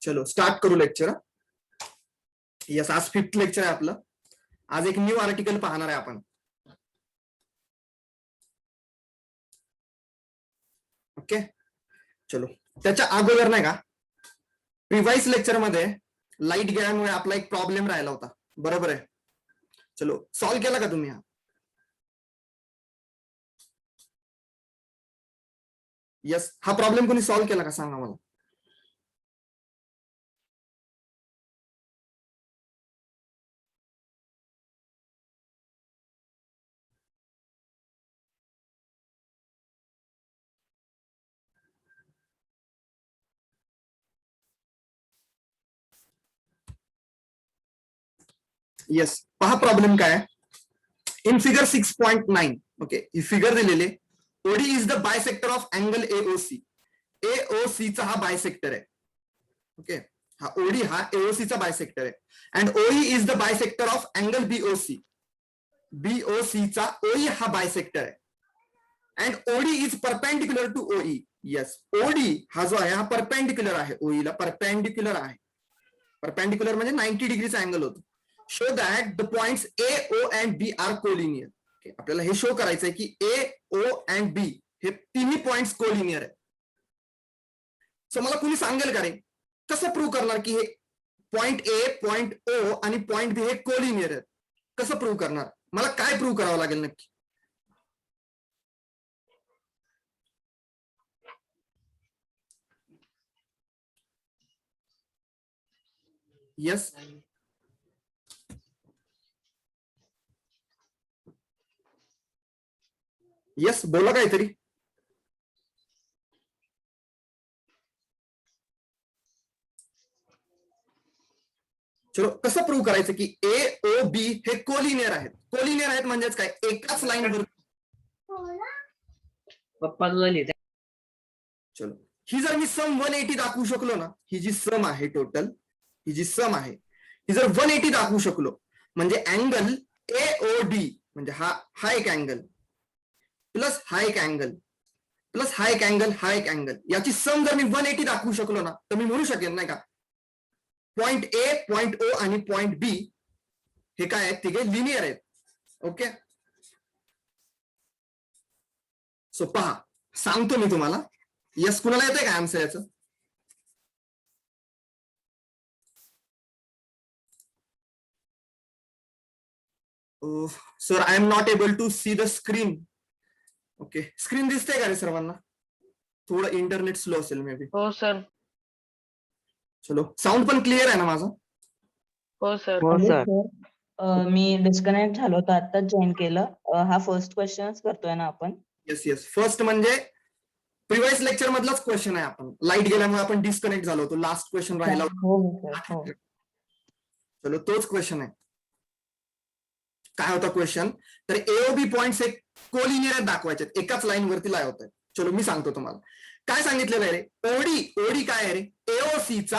चलो स्टार्ट करू lecture. Yes, आज 5th लेक्चर आहे आपलं. आज एक न्यू आर्टिकल पाहणार आहे आपण. ओके, चलो. त्याच्या अगोदर नाही का, प्रिव्हाइस लेक्चर मध्ये लाईट गेल्यामुळे आपला एक प्रॉब्लेम राहिला होता, बरोबर आहे. चलो सॉल्व्ह केला का तुम्ही? यस, हा प्रॉब्लेम कोणी सॉल्व्ह केला का सांगा मला. यस, पहा प्रॉब्लेम काय आहे. इन फिगर 6.9, ओके, ही फिगर दिलेली. OD is the bisector of angle AOC. AOC चा हा बायसेक्टर आहे. ओके, हा ओडी हा एओसी चा बायसेक्टर आहे. And OE is the bisector of angle BOC. BOC चा ओई हा बायसेक्टर आहे. And OD is perpendicular to OE. Yes, OD हा जो आहे हा परपेंडिक्युलर आहे ओईला, परपेंडिक्युलर आहे. परपेंडिक्युलर म्हणजे 90 डिग्रीचा अँगल होतो. Show that the points A, O and B are collinear. आपल्याला हे शो करायचंय की ए, ओ अँड बी हे तिन्ही पॉइंट्स कोलिनियर आहे. सो मला कुणी सांगेल का रे, कसं प्रूव्ह करणार की हे पॉइंट ए, पॉइंट ओ आणि पॉइंट बी हे कोलिनियर आहेत? कसं प्रूव्ह करणार? मला काय प्रूव्ह करावं लागेल नक्की? यस, यस, बोला काहीतरी. चलो, कसं प्रूव्ह करायचं की ए, ओ, बी हे कोलिनियर आहेत? कोलिनियर आहेत म्हणजेच काय, एकाच लाईनवर. पप्पा झाली. चलो, ही जर मी सम 180 दाखवू शकलो ना, ही जी सम आहे टोटल, ही जी सम आहे ही जर 180 दाखवू शकलो, म्हणजे अँगल एओडी म्हणजे हा एक अँगल प्लस हा एक अँगल प्लस हा एक अँगल, हा एक अँगल, याची सम जर मी 180 दाखवू शकलो ना, तर मी म्हणू शकेन नाही का, पॉइंट ए, पॉइंट ओ आणि पॉइंट बी हे काय आहेत, तिघे लिनियर आहेत. ओके, सो पहा, सांगतो मी तुम्हाला. यस, कुणाला येतंय का आन्सर याचं? Sir, I am not able to see the screen. Okay, screen दिसते का रे सर्वांना? थोडं इंटरनेट स्लो असेल मे बी. हो सर. चलो, साऊंड पण क्लिअर आहे ना माझा? हो सर. हो सर. मी डिस्कनेक्ट झालो होतो, आता जॉईन केलं. हा फर्स्ट क्वेश्चनच करतोय ना आपण? येस, येस, फर्स्ट म्हणजे प्रिव्हाइस लेक्चर मधलाच क्वेश्चन आहे. आपण लाईट गेल्यामुळे आपण डिस्कनेक्ट झालो होतो, लास्ट क्वेश्चन राहिला होता. हो सर, हो. चलो, तोच क्वेश्चन आहे. काय होता क्वेश्चन? तर एओबी पॉइंट्स एक कोलिनियर दाखवायचे, एकाच लाईन वरती लाय होत आहे. चलो, मी सांगतो तुम्हाला काय सांगितलेलं आहे रे. ओडी काय आहे रे? एओसीचा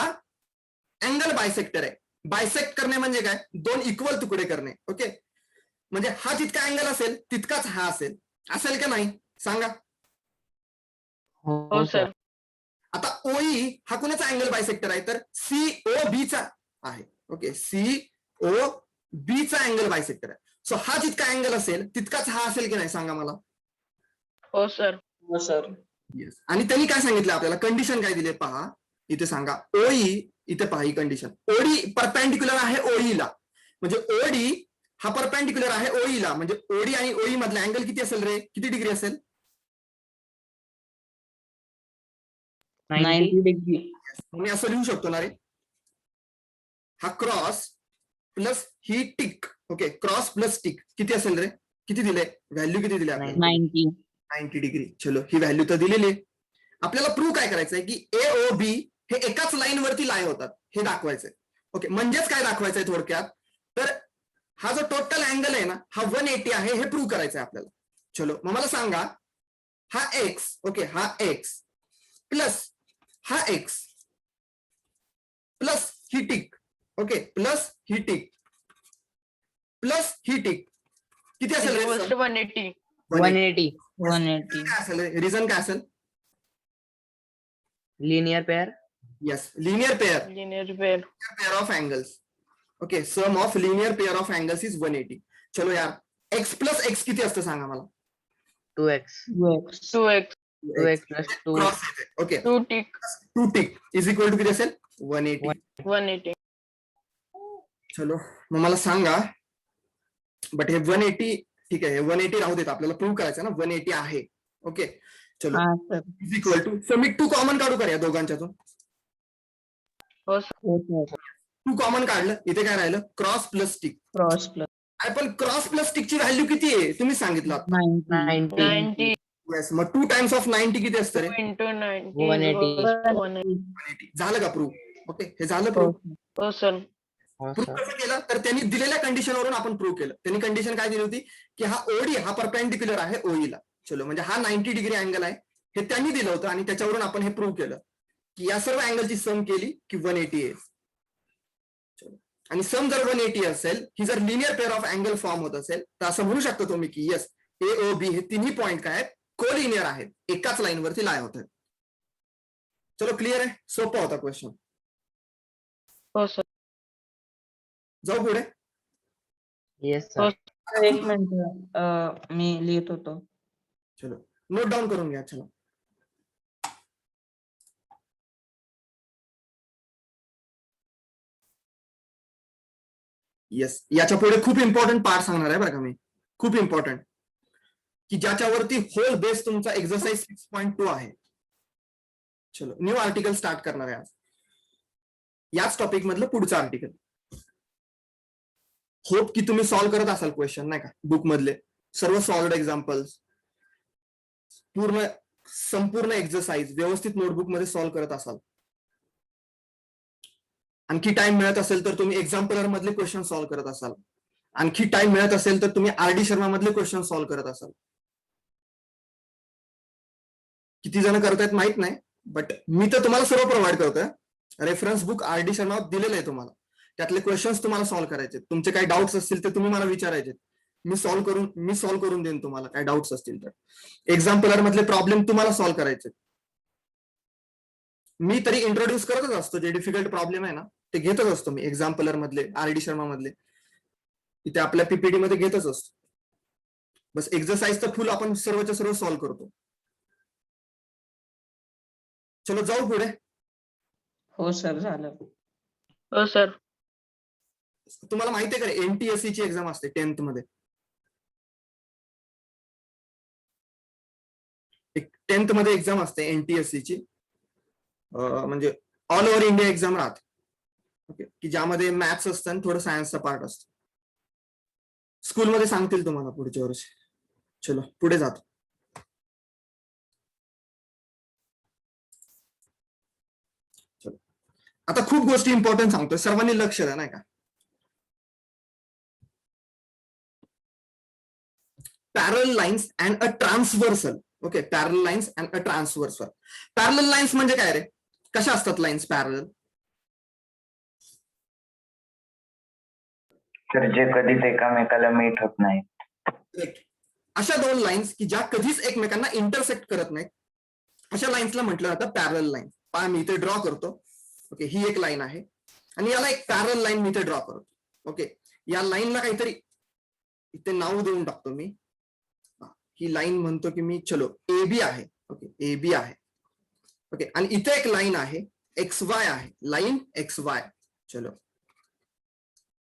अँगल बायसेक्टर आहे. बायसेक्ट करणे म्हणजे काय? दोन इक्वल तुकडे करणे. ओके, म्हणजे हा जितका अँगल असेल तितकाच हा असेल. असेल का नाही सांगा? हो सर. आता ओई हा कुणाचा अँगल बायसेक्टर आहे? तर सीओबी चा आहे. ओके, सीओबी चा अँगल बायसेक्टर आहे. सो हा जितका अँगल असेल तितकाच हा असेल की नाही सांगा मला? हो सर. हो सर. येस. आणि त्यांनी काय सांगितलं आपल्याला? कंडिशन काय दिले पहा इथे, सांगा. ओई, इथे पहा ही कंडिशन. ओडी परपेंडिक्युलर आहे ओईला, म्हणजे ओडी हा परपेंडिक्युलर आहे ओईला, म्हणजे ओडी आणि ओई मधला अँगल किती असेल रे? किती डिग्री असेल? 90 डिग्री. मी असं लिहू शकतो ना रे, हा क्रॉस प्लस ही tick. Okay, cross plus tick किती असेल रे? किती दिले व्हॅल्यू? किती दिले आपल्याला? 90 डिग्री. चलो, ही व्हॅल्यू तर दिलेली आहे. आपल्याला प्रूव्ह काय करायचंय की ए ओ बी हे एकाच लाईन वरती लाय होतात हे दाखवायचंय. ओके, म्हणजेच काय दाखवायचंय थोडक्यात? तर हा जो टोटल अँगल आहे ना, हा 180 आहे हे प्रूव्ह करायचंय आपल्याला. चलो, मग मला सांगा, हा एक्स, ओके, हा एक्स प्लस हा एक्स प्लस ही टिक, ओके, प्लस ही टिक प्लस ही टिक किती असेल? 180. 180. काय असेल? रिझन काय असेल? Linear pair. Yes linear pair linear pair pair of angles. Okay sum of linear pair of angles is 180. चलो यार एक्स प्लस एक्स किती असतं सांगा मला. 2x. UX. 2x 2x plus 2. Cross okay 2 tick 2 tick is equal to किती असेल 180. 180 चलो मग मला सांगा बट हे 180 ठीक आहे हे 180 राहू देत आपल्याला प्रूव्ह करायचं ना 180 आहे. ओके चलो हा sir. Is equal to sir मी 2 कॉमन काढू का या दोघांच्यातून. हो सर हो सर. 2 कॉमन काढलं इथे काय राहिलं cross plus tick. Cross plus पण क्रॉस प्लस टिकची व्हॅल्यू किती आहे तुम्ही सांगितलं. 90. 90 येस मग 2 टाइम्स ऑफ 90 किती असतं रे. 2 into 90 180. is 180. 180. झालं का प्रूव्ह. ओके हे झालं हो प्रूव्ह. हो सर हो प्रूव्ह sir. कसं केलं तर त्यांनी दिलेल्या कंडिशनवरून आपण प्रूव्ह केलं. त्यांनी कंडिशन काय दिली होती की हा ओडी हा परपेंडिक्युलर आहे ओईला. चलो म्हणजे हा 90 डिग्री अँगल आहे हे त्यांनी दिलं होतं आणि त्याच्यावरून आपण हे प्रूव्ह केलं की या सर्व अँगलची सम केली की 180 आहे. चलो आणि सम जर 180 असेल ही जर linear pair of angle form होत असेल तर असं म्हणू शकतो तुम्ही की येस ए ओ बी हे तिन्ही पॉइंट काय आहेत कोलिनियर आहेत एकाच लाईन वरती लाय होत आहेत. चलो क्लिअर आहे सोपा होता क्वेश्चन. हो सर जाऊ पुढे. Yes sir. एक मिनिट मी लिहित होतो. चलो नोट डाऊन करून घ्या. चला येस याच्या पुढे खूप इम्पॉर्टंट पार्ट सांगणार आहे बरं का मी खूप इम्पॉर्टंट की ज्याच्यावरती होल बेस तुमचा एक्सरसाइज 6.2 आहे. चलो न्यू आर्टिकल स्टार्ट करणार आहे आज याच टॉपिक मधलं पुढचं आर्टिकल. होप की तुम्ही सॉल्व्ह करत असाल क्वेश्चन नाही का बुक मधले सर्व सॉल्व्ड एक्झाम्पल्स संपूर्ण एक्सरसाइज व्यवस्थित नोटबुक मध्ये सॉल्व्ह करत असाल. आणखी टाइम मिळत असेल तर तुम्ही एक्झाम्पलर मधले क्वेश्चन सॉल्व्ह करत असाल. आणखी टाइम मिळत असेल तर तुम्ही आर डी शर्मा मधले क्वेश्चन सॉल्व्ह करत असाल. किती जण करतायत माहित नाही बट मी तर तुम्हाला सर्व प्रोव्हाइड करतोय. रेफरन्स बुक आर डी शर्मा दिलेलं आहे तुम्हाला त्यातले क्वेश्चन्स तुम्हाला सॉल्व्ह करायचे. तुमचे काही डाऊट्स असतील ते तुम्ही मला विचारायचे मी सॉल्व्ह करून देईन तुम्हाला काय डाऊट्स असतील तर. एक्झाम्पलर मधले प्रॉब्लेम तुम्हाला सॉल्व्ह करायचे. मी तरी इंट्रोड्यूस करतच असतो जे डिफिकल्ट प्रॉब्लेम आहे ना ते घेतच असतो मी एक्झाम्पलर मधले आर डी शर्मा मधले इथे आपल्या पीपीटी मध्ये घेतच असतो. बस एक्सरसाइज तर फुल आपण सर्वच्या सर्व सॉल्व्ह करतो. चलो जाऊ पुढे. हो सर झालं. हो सर तुम्हाला माहिती आहे का एनटीएससी ची एक्झाम असते 10th मध्ये. 10th मध्ये एक्झाम असते एनटीएससी ची म्हणजे ऑल ओव्हर इंडिया एक्झाम राहते. ओके की ज्यामध्ये मॅथ्स असतं आणि थोडं सायन्सचा पार्ट असतो. स्कूलमध्ये सांगतील तुम्हाला पुढच्या वर्षी. चलो पुढे जातो. चलो आता खूप गोष्टी इम्पॉर्टंट सांगतोय सर्वांनी लक्ष द्या नाही का. पॅरल lines and a transversal. Okay पॅरल लाईन्स अँड अ ट्रान्सव्हर्सल. पॅरल लाईन्स म्हणजे काय रे कशा असतात लाईन्स पॅरल. तर जे कधीच एकामेकाला मीट होत नाही. अशा दोन लाईन्स की ज्या कधीच एकमेकांना इंटरसेक्ट करत नाहीत अशा लाईन्सला म्हटलं जातं पॅरल लाईन. पहा मी इथे ड्रॉ करतो. ओके ही एक लाईन आहे आणि याला एक पॅरल लाईन मी इथे ड्रॉ करतो. ओके या लाईनला काहीतरी इथे नाव देऊन टाकतो मी. ही लाईन म्हणतो की मी चलो ए बी आहे. ओके ए बी आहे. ओके आणि इथे एक लाईन आहे एक्स वाय आहे लाईन एक्स वाय. चलो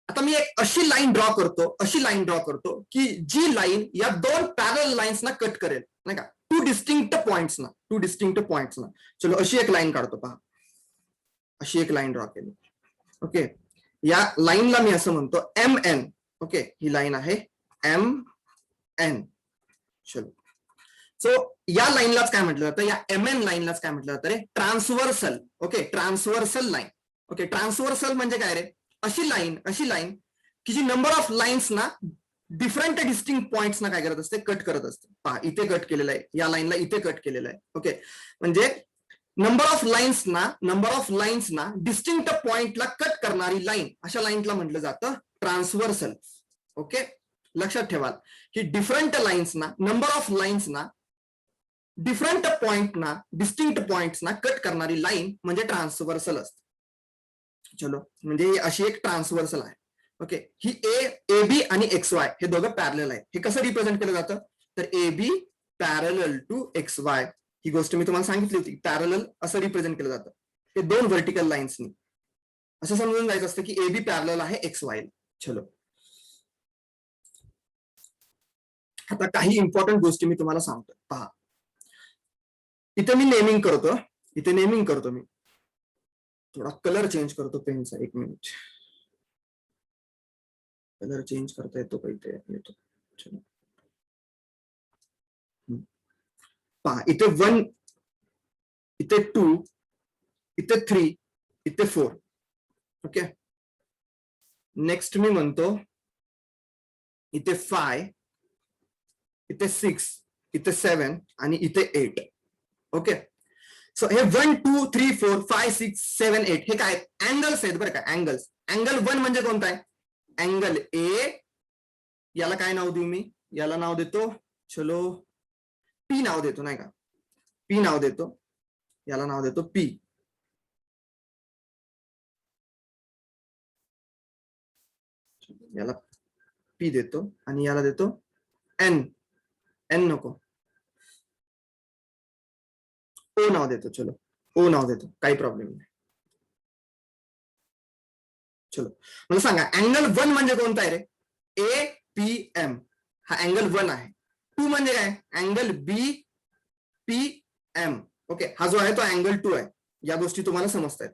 आता मी एक अशी लाईन ड्रॉ करतो की जी लाईन या दोन पॅरल लाईन्सना कट करेल नाही का टू डिस्टिंक्ट पॉइंट्सना. चलो अशी एक लाईन काढतो पहा अशी एक लाईन ड्रॉ केली. ओके या लाईनला मी असं म्हणतो एम एन. ओके ही लाईन आहे एम एन. चलो सो या लाईनलाच काय म्हटलं जातं या एम एन लाईनलाच काय म्हटलं जातं रे transversal. Okay transversal line. Okay transversal म्हणजे काय रे अशी लाईन की जी नंबर ऑफ लाईन्स ना डिफरंट डिस्टिंक्ट पॉइंट्स ना काय करत असते कट करत असते. पहा इथे कट केलेलं आहे या लाईनला इथे कट केलेलं आहे. ओके म्हणजे नंबर ऑफ लाईन्सना डिस्टिंक्ट पॉइंटला कट करणारी लाईन अशा लाईनला म्हटलं जातं ट्रान्सव्हर्सल. ओके लक्षात ठेवा की डिफरंट लाईन्सना नंबर ऑफ लाईन्सना डिफरंट पॉइंट ना डिस्टिंक्ट पॉइंट्स ना कट करणारी लाईन म्हणजे ट्रान्सव्हर्सल असते. चलो म्हणजे ही अशी एक ट्रान्सव्हर्सल आहे. ओके, ही ए बी आणि एक्स वाय हे दोघं पॅरल आहे. हे कसं रिप्रेझेंट केलं जातं, तर ए बी पॅरल टू एक्स वाय, ही गोष्ट मी तुम्हाला सांगितली होती. पॅरल असं रिप्रेझेंट केलं जातं. हे दोन व्हर्टिकल लाईन्सनी असं समजून जायचं असतं की ए बी पॅरल आहे एक्स वाय. चलो आता काही इम्पॉर्टंट गोष्टी मी तुम्हाला सांगतो. पहा, इथे मी नेमिंग करतो. मी थोडा कलर चेंज करतो पेनचा. 1 मिनिट. कलर चेंज करता येतो का इथे? येतो. चलो पहा, इथे 1, इथे 2, इथे 3, इथे 4. ओके, नेक्स्ट मी म्हणतो इथे 5, इथे 6, इथे 7 आणि इथे 8. ओके, सो हे 1 2 3 4 5 6 7 8 हे काय अँगल्स आहेत बरं का. अँगल्स. अँगल 1 म्हणजे कोणता आहे? Angle A. याला काय नाव देऊ मी? याला नाव देतो, चलो पी नाव देतो, नाही का? पी नाव देतो. याला नाव देतो पी. याला पी देतो आणि याला देतो एन. एन नको, ओ नाव देतो. चलो ओ नाव देतो, काही प्रॉब्लेम नाही. चलो मला सांगा, अँगल 1 म्हणजे कोणता आहे रे? ए पी एम हा अँगल 1 आहे. 2 म्हणजे काय? अँगल बी पी एम. ओके, हा जो आहे तो अँगल 2 आहे. या गोष्टी तुम्हाला समजतायत.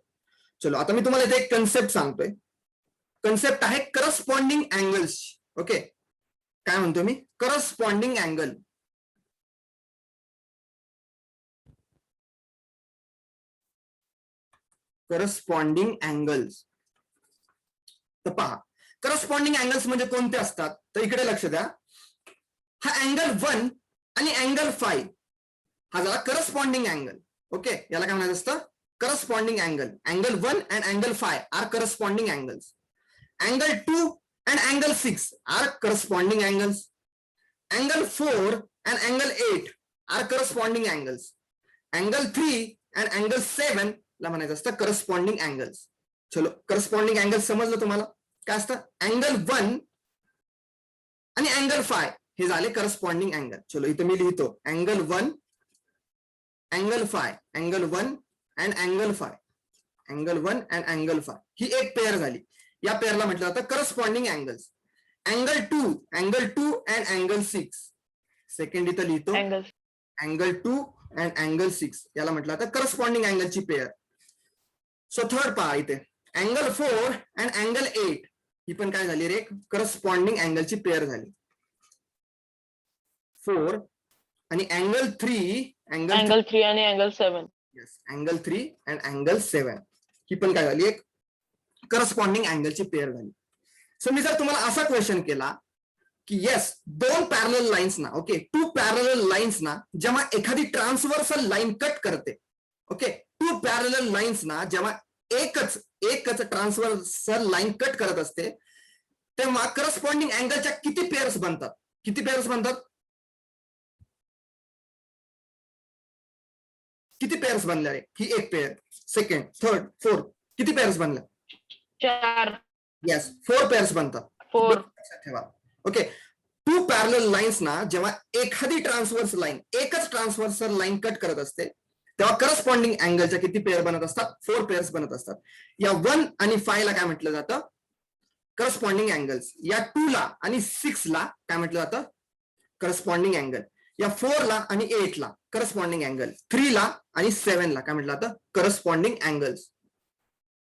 चलो आता मी तुम्हाला इथे एक कन्सेप्ट सांगतोय. कन्सेप्ट आहे करस्पॉन्डिंग अँगल्स. ओके, काय म्हणतो मी? Corresponding angle. Corresponding angles. तर पहा, करस्पॉन्डिंग अँगल्स म्हणजे कोणते असतात, तर इकडे लक्ष द्या. हा अँगल 1 आणि अँगल 5 हा झाला करस्पॉन्डिंग अँगल. ओके, याला काय म्हणायचं असतं? Corresponding angle. Angle 1 and angle 5 are corresponding angles. Angle 2 and angle 6 are corresponding angles. Angle 4 and angle 8 are corresponding angles. Angle 3 and angle 7 ला म्हणायचं असतं करस्पॉन्डिंग अँगल्स. चलो, करस्पॉन्डिंग अँगल समजलं तुम्हाला काय असतं? अँगल 1 आणि अँगल 5 हे झाले करस्पॉन्डिंग अँगल. चलो इथे मी लिहितो angle 1, angle 5, angle 1 and angle 5, angle 1 and angle 5 ही एक पेअर झाली. या पेअरला म्हटलं जातं corresponding angles. Angle 2 and angle 6, second इथं लिहितो अँगल अँगल 2 अँड अँगल 6 याला म्हटलं जातं करस्पॉन्डिंग अँगलची पेअर. सो थर्ड पहा, इथे अँगल 4 अँड अँगल 8 ही पण काय झाली रे? करस्पॉन्डिंग अँगलची पेअर झाली. 4 आणि अँगल 3 अँगल 3 आणि अँगल 7. अँगल 3 अँड अँगल 7 ही पण काय झाली? एक करस्पॉन्डिंग अँगलची पेअर झाली. सो मी जर तुम्हाला असा क्वेश्चन केला की येस, 2 पॅरलल लाईन्स ना, ओके, 2 पॅरलल लाईन्स ना जेव्हा एखादी ट्रान्सव्हर्सल लाईन कट करते, ओके, 2 पॅरलल लाईन्स ना जेव्हा एकच ट्रान्सव्हर्सल लाईन कट करत असते, तेव्हा करस्पॉन्डिंग अँगलच्या किती पेअर्स बनतात? किती पेअर्स बनतात? किती पेअर्स बनल्या रे? ही एक पेअर, सेकंड, थर्ड, फोर्थ, किती पेअर्स बनल्या? 4. येस, 4 पेअर्स बनतात. 4. लक्षात ठेवा. ओके, 2 पॅरलल लाईन्स ना जेव्हा एखादी ट्रान्सव्हर्स लाईन एकच ट्रान्सव्हर्सल लाईन कट करत असते, तेव्हा करस्पॉन्डिंग अँगलच्या किती पेअर बनत असतात? 4 पेअर्स बनत असतात. या 1 आणि 5 ला काय म्हटलं जातं? Corresponding angles. या 2 ला आणि 6 ला काय म्हटलं जातं? Corresponding angle. या 4 ला आणि 8 ला करस्पॉन्डिंग अँगल. 3 ला आणि 7 ला काय म्हटलं जातं? Corresponding angles.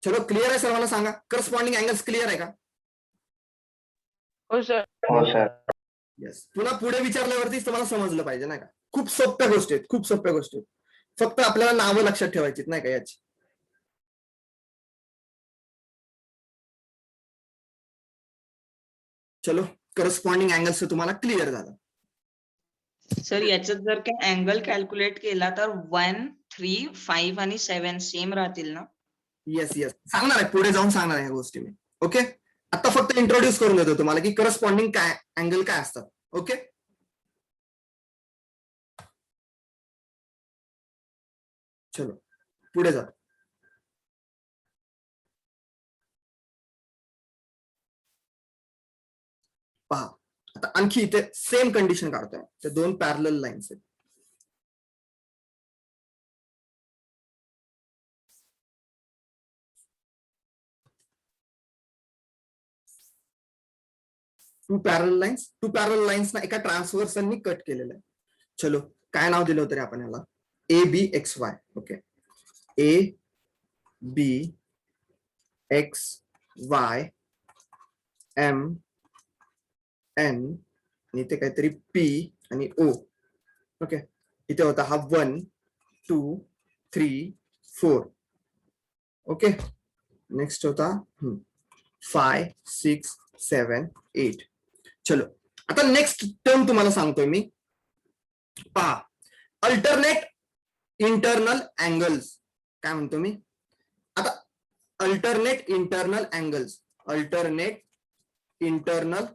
चलो क्लिअर आहे सर्वांना? सांगा, करस्पॉन्डिंग अँगल्स क्लिअर आहे का? हो सर. हो सर. येस. पुन्हा पुढे विचारल्यावरतीच तुम्हाला समजलं पाहिजे, नाही का? खूप सोप्या गोष्टी आहेत, खूप सोप्या गोष्टी आहेत. फक्त आपल्याला नावं लक्षात ठेवायची नाही का याची. चलो, करस्पॉन्डिंग अँगल्स तुम्हाला क्लिअर झालं. सर याच्यात जर काय अँगल कॅल्क्युलेट केला तर 1, 3, 5 आणि 7 सेम राहतील ना? येस येस, सांगणार आहे, पुढे जाऊन सांगणार आहे ह्या गोष्टी मी. ओके, आता फक्त इंट्रोड्यूस करून देतो तुम्हाला की करस्पॉन्डिंग काय अँगल काय असतात. ओके, चलो पुढे जा. पहा आता आणखी इथे सेम कंडिशन काढतोय. ते दोन पॅरलल लाईन्स आहेत. टू पॅरल लाईन्स ना एका ट्रान्सव्हर्सलनी कट केलेलं आहे. चलो काय नाव दिलं होतं रे आपण याला? ABXY. Okay, ABXY M N आणि इथे काहीतरी P आणि O. ओके, इथे होता हा 1 2 3 4. ओके, नेक्स्ट होता 5 6 7 8. चलो आता नेक्स्ट टर्म तुम्हाला सांगतोय मी. पहा, अल्टरनेट इंटरनल अँगल्स. काय म्हणतो मी आता? Alternate internal angles. Alternate internal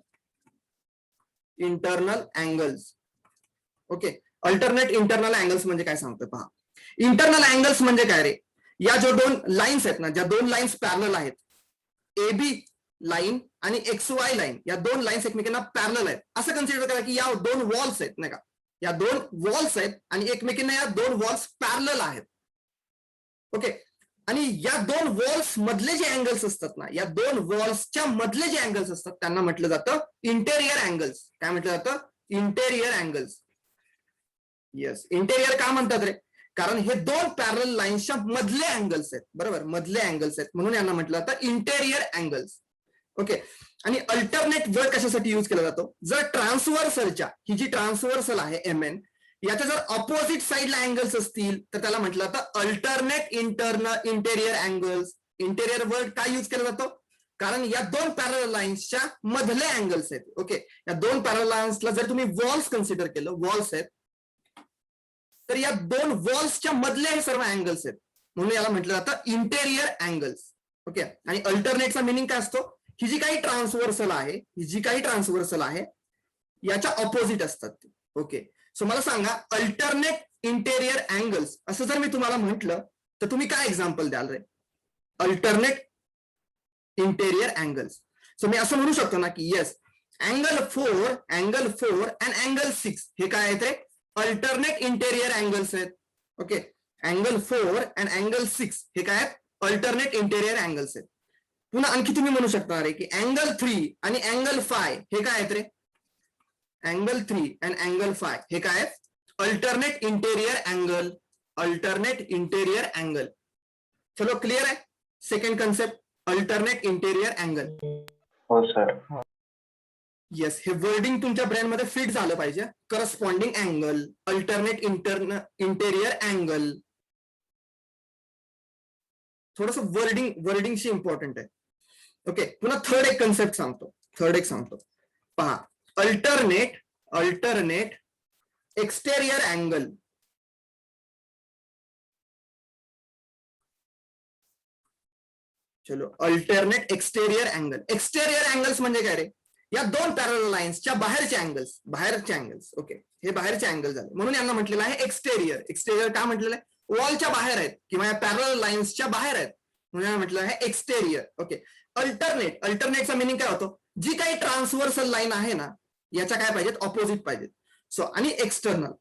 angles. Okay, alternate internal angles म्हणजे काय सांगतोय पहा. इंटरनल अँगल्स म्हणजे काय रे? या जो दोन लाईन्स आहेत ना, ज्या दोन लाईन्स पॅरलल आहेत, AB लाईन आणि XY लाईन, या दोन लाईन्स एकमेकांना पॅरलल आहेत असं कन्सिडर करा की या दोन वॉल्स आहेत नाही का. या दोन वॉल्स आहेत आणि एकमेकांना या दोन वॉल्स पॅरलल आहेत. ओके, आणि या दोन वॉल्स मधले जे अँगल्स असतात ना, या दोन वॉल्सच्या मधले जे अँगल्स असतात त्यांना म्हटलं जातं इंटेरियर अँगल्स. काय म्हटलं जातं? Interior angles. येस, इंटेरियर का म्हणतात रे? कारण हे दोन पॅरलल लाईन्सच्या मधले अँगल्स आहेत. बरोबर, मधले अँगल्स आहेत म्हणून यांना म्हटलं जातं इंटेरियर अँगल्स. ओके, आणि अल्टरनेट वर्ड कशासाठी युज केला जातो? जर ट्रान्सव्हर्सलच्या, ही जी ट्रान्सव्हर्सल आहे MN, याच्या जर ऑपोजिट साइडला अँगल्स असतील तर त्याला म्हटलं जातं alternate interior angles. Interior word काय युज केला जातो? कारण या दोन पॅरलल लाईन्सच्या मधले अँगल्स आहेत. ओके, या दोन पॅरलल लाईन्सला जर तुम्ही वॉल्स कन्सिडर केलं, वॉल्स आहेत, तर या दोन वॉल्सच्या मधले हे सर्व अँगल्स आहेत म्हणून याला म्हटलं जातं इंटेरियर अँगल्स. ओके, आणि अल्टरनेटचा मिनिंग काय असतो? ही जी काही ट्रान्सव्हर्सल आहे याच्या ऑपोजिट असतात ते. ओके, सो मला सांगा अल्टरनेट इंटेरियर अँगल्स असं जर मी तुम्हाला म्हटलं तर तुम्ही काय एक्झाम्पल द्याल रे? Alternate interior angles. सो मी असं म्हणू शकतो ना की येस, अँगल 4 अँड अँगल 6 हे काय आहेत रे? अल्टरनेट इंटेरियर अँगल्स आहेत. ओके, अँगल 4 अँड अँगल 6 हे काय आहेत? अल्टरनेट इंटेरियर अँगल्स आहेत. पुन्हा आणखी तुम्ही म्हणू शकता रे की अँगल 3 आणि अँगल 5 हे काय आहेत रे? अँगल 3 अँड अँगल 5 हे काय आहेत? Alternate interior angle. Alternate interior angle. चलो क्लिअर आहे second concept, alternate interior angle. हो सर. येस, हे वर्डिंग तुमच्या ब्रेन मध्ये फिट झालं पाहिजे. Corresponding angle, alternate interior angle. थोडस वर्डिंगशी इम्पॉर्टंट आहे. ओके, पुन्हा थर्ड एक कन्सेप्ट सांगतो. पहा, अल्टरनेट एक्सटेरियर अँगल. चलो, alternate exterior angle. Exterior angles म्हणजे काय रे? या दोन पॅरलल लाईन्सच्या बाहेरचे अँगल्स. ओके, हे बाहेरचे अँगल झाले म्हणून यांना म्हटलेलं आहे एक्सटेरियर. एक्सटेरियर का म्हटलेलं आहे? वॉलच्या बाहेर आहेत किंवा या पॅरलल लाईन्सच्या बाहेर आहेत म्हणून यांना म्हटलं आहे एक्सटेरियर. ओके, अल्टरनेटचा मिनिंग काय होतो? जी काही ट्रान्सव्हर्सल लाईन आहे ना, याच्या काय पाहिजेत? ऑपोजिट पाहिजेत. सो आणि एक्सटर्नल.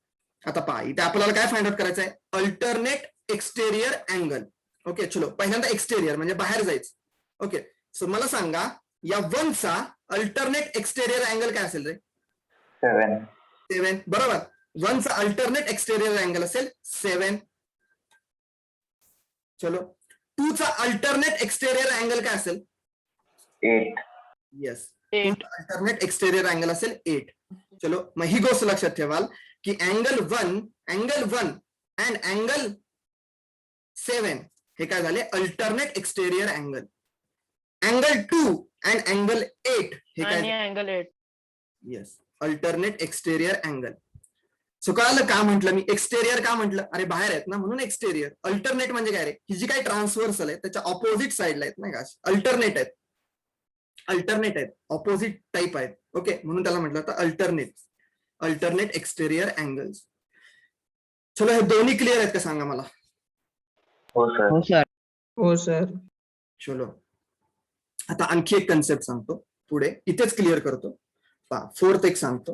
आता पहा, इथे आपल्याला काय फाइंड आउट करायचं आहे? Alternate exterior angle. ओके, चलो पहिल्यांदा एक्सटेरियर म्हणजे बाहेर जायचं. ओके, सो मला सांगा या 1 चा अल्टरनेट एक्सटेरियर अँगल काय असेल रे? 7. बरोबर, 1 चा अल्टरनेट एक्सटेरियर अँगल असेल 7. चलो, 2 चा अल्टरनेट एक्सटेरियर अँगल काय असेल? 8. येस, 8. अल्टरनेट एक्सटेरियर अँगल असेल 8. चलो, मग ही गोष्ट लक्षात ठेवाल की अँगल 1 अँड अँगल 7 हे काय झाले? Alternate exterior angle. Angle 2 and angle 8 हे आणि काय? Angle 8. Yes, alternate exterior angle. So कळालं का म्हटलं मी एक्सटेरियर का म्हटलं? अरे बाहेर आहेत ना म्हणून एक्सटेरियर. अल्टरनेट म्हणजे काय रे? ही जी काही ट्रान्सव्हर्सल आहे त्याच्या ऑपोजिट साईडला आहेत नाही का, अल्टरनेट आहेत, ऑपोजिट टाईप आहेत. ओके, म्हणून त्याला म्हटलं होतं अल्टरनेट एक्सटेरियर अँगल्स. चलो, हे दोन्ही क्लिअर आहेत का सांगा मला? हो सर. हो सर. हो सर. चलो आता आणखी एक कन्सेप्ट सांगतो पुढे, इथेच क्लिअर करतो. पहा फोर्थ एक सांगतो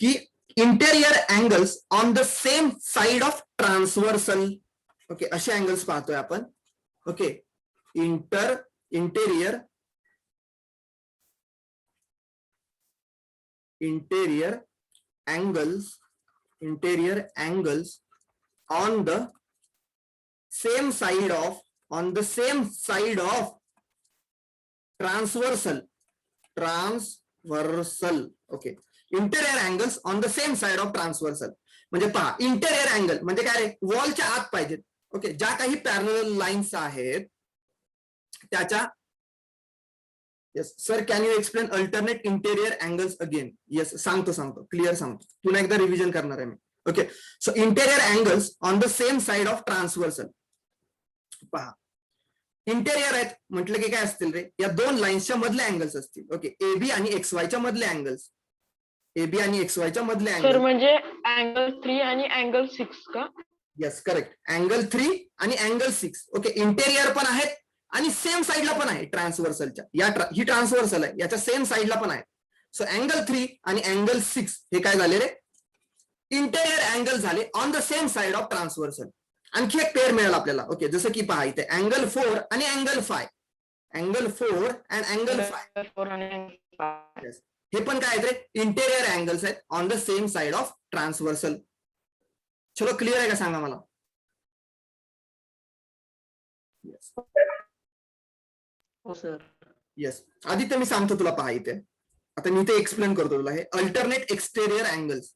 की interior angles on the same side of transversal. Okay, असे अँगल्स पाहतोय आपण. Okay, interior angles on the same side of transversal. Okay, interior angles on the same side of transversal म्हणजे पहा, इंटेरियर अँगल म्हणजे काय रे, वॉलच्या आत पाहिजेत. ओके, ज्या काही पॅरलल लाईन्स आहेत त्याच्या. Yes sir, can you explain alternate interior angles again? Yes, सांगतो क्लिअर सांगतो, पुन्हा एकदा रिव्हिजन करणार आहे मी. Okay, so interior angles on the same side of transversal. पहा, इंटेरियर आहेत म्हटलं की काय असतील रे, या दोन लाईन्सच्या मधले अँगल्स असतील. ओके, एबी आणि XY मधले अँगल्स. एबी आणि XY मधले सर अँगल. म्हणजे अँगल 3 आणि अँगल 6 का? येस करेक्ट, अँगल 3 आणि अँगल 6. ओके, इंटेरियर पण आहेत आणि सेम साइडला पण आहे ट्रान्सव्हर्सलच्या. ही ट्रान्सव्हर्सल आहे, याच्या सेम साइडला पण आहे. सो अँगल 3 आणि अँगल 6 हे काय झाले रे, इंटेरियर अँगल झाले on the same side of transversal. आणखी एक पेअर मिळेल आपल्याला. ओके, जसं की पहा इथे अँगल 4 आणि अँगल 5. अँगल 4 अँड अँगल 5 4 आणि angle 5. हे पण काय आहेत रे, इंटेरियर अँगल्स आहेत on the same side of transversal. चलो क्लिअर आहे का सांगा मला? येस हो सर. येस, आदित्य मी सांगतो तुला. पहा इथे आता मी इथे एक्सप्लेन करतो तुला हे अल्टरनेट एक्सटेरियर अँगल्स.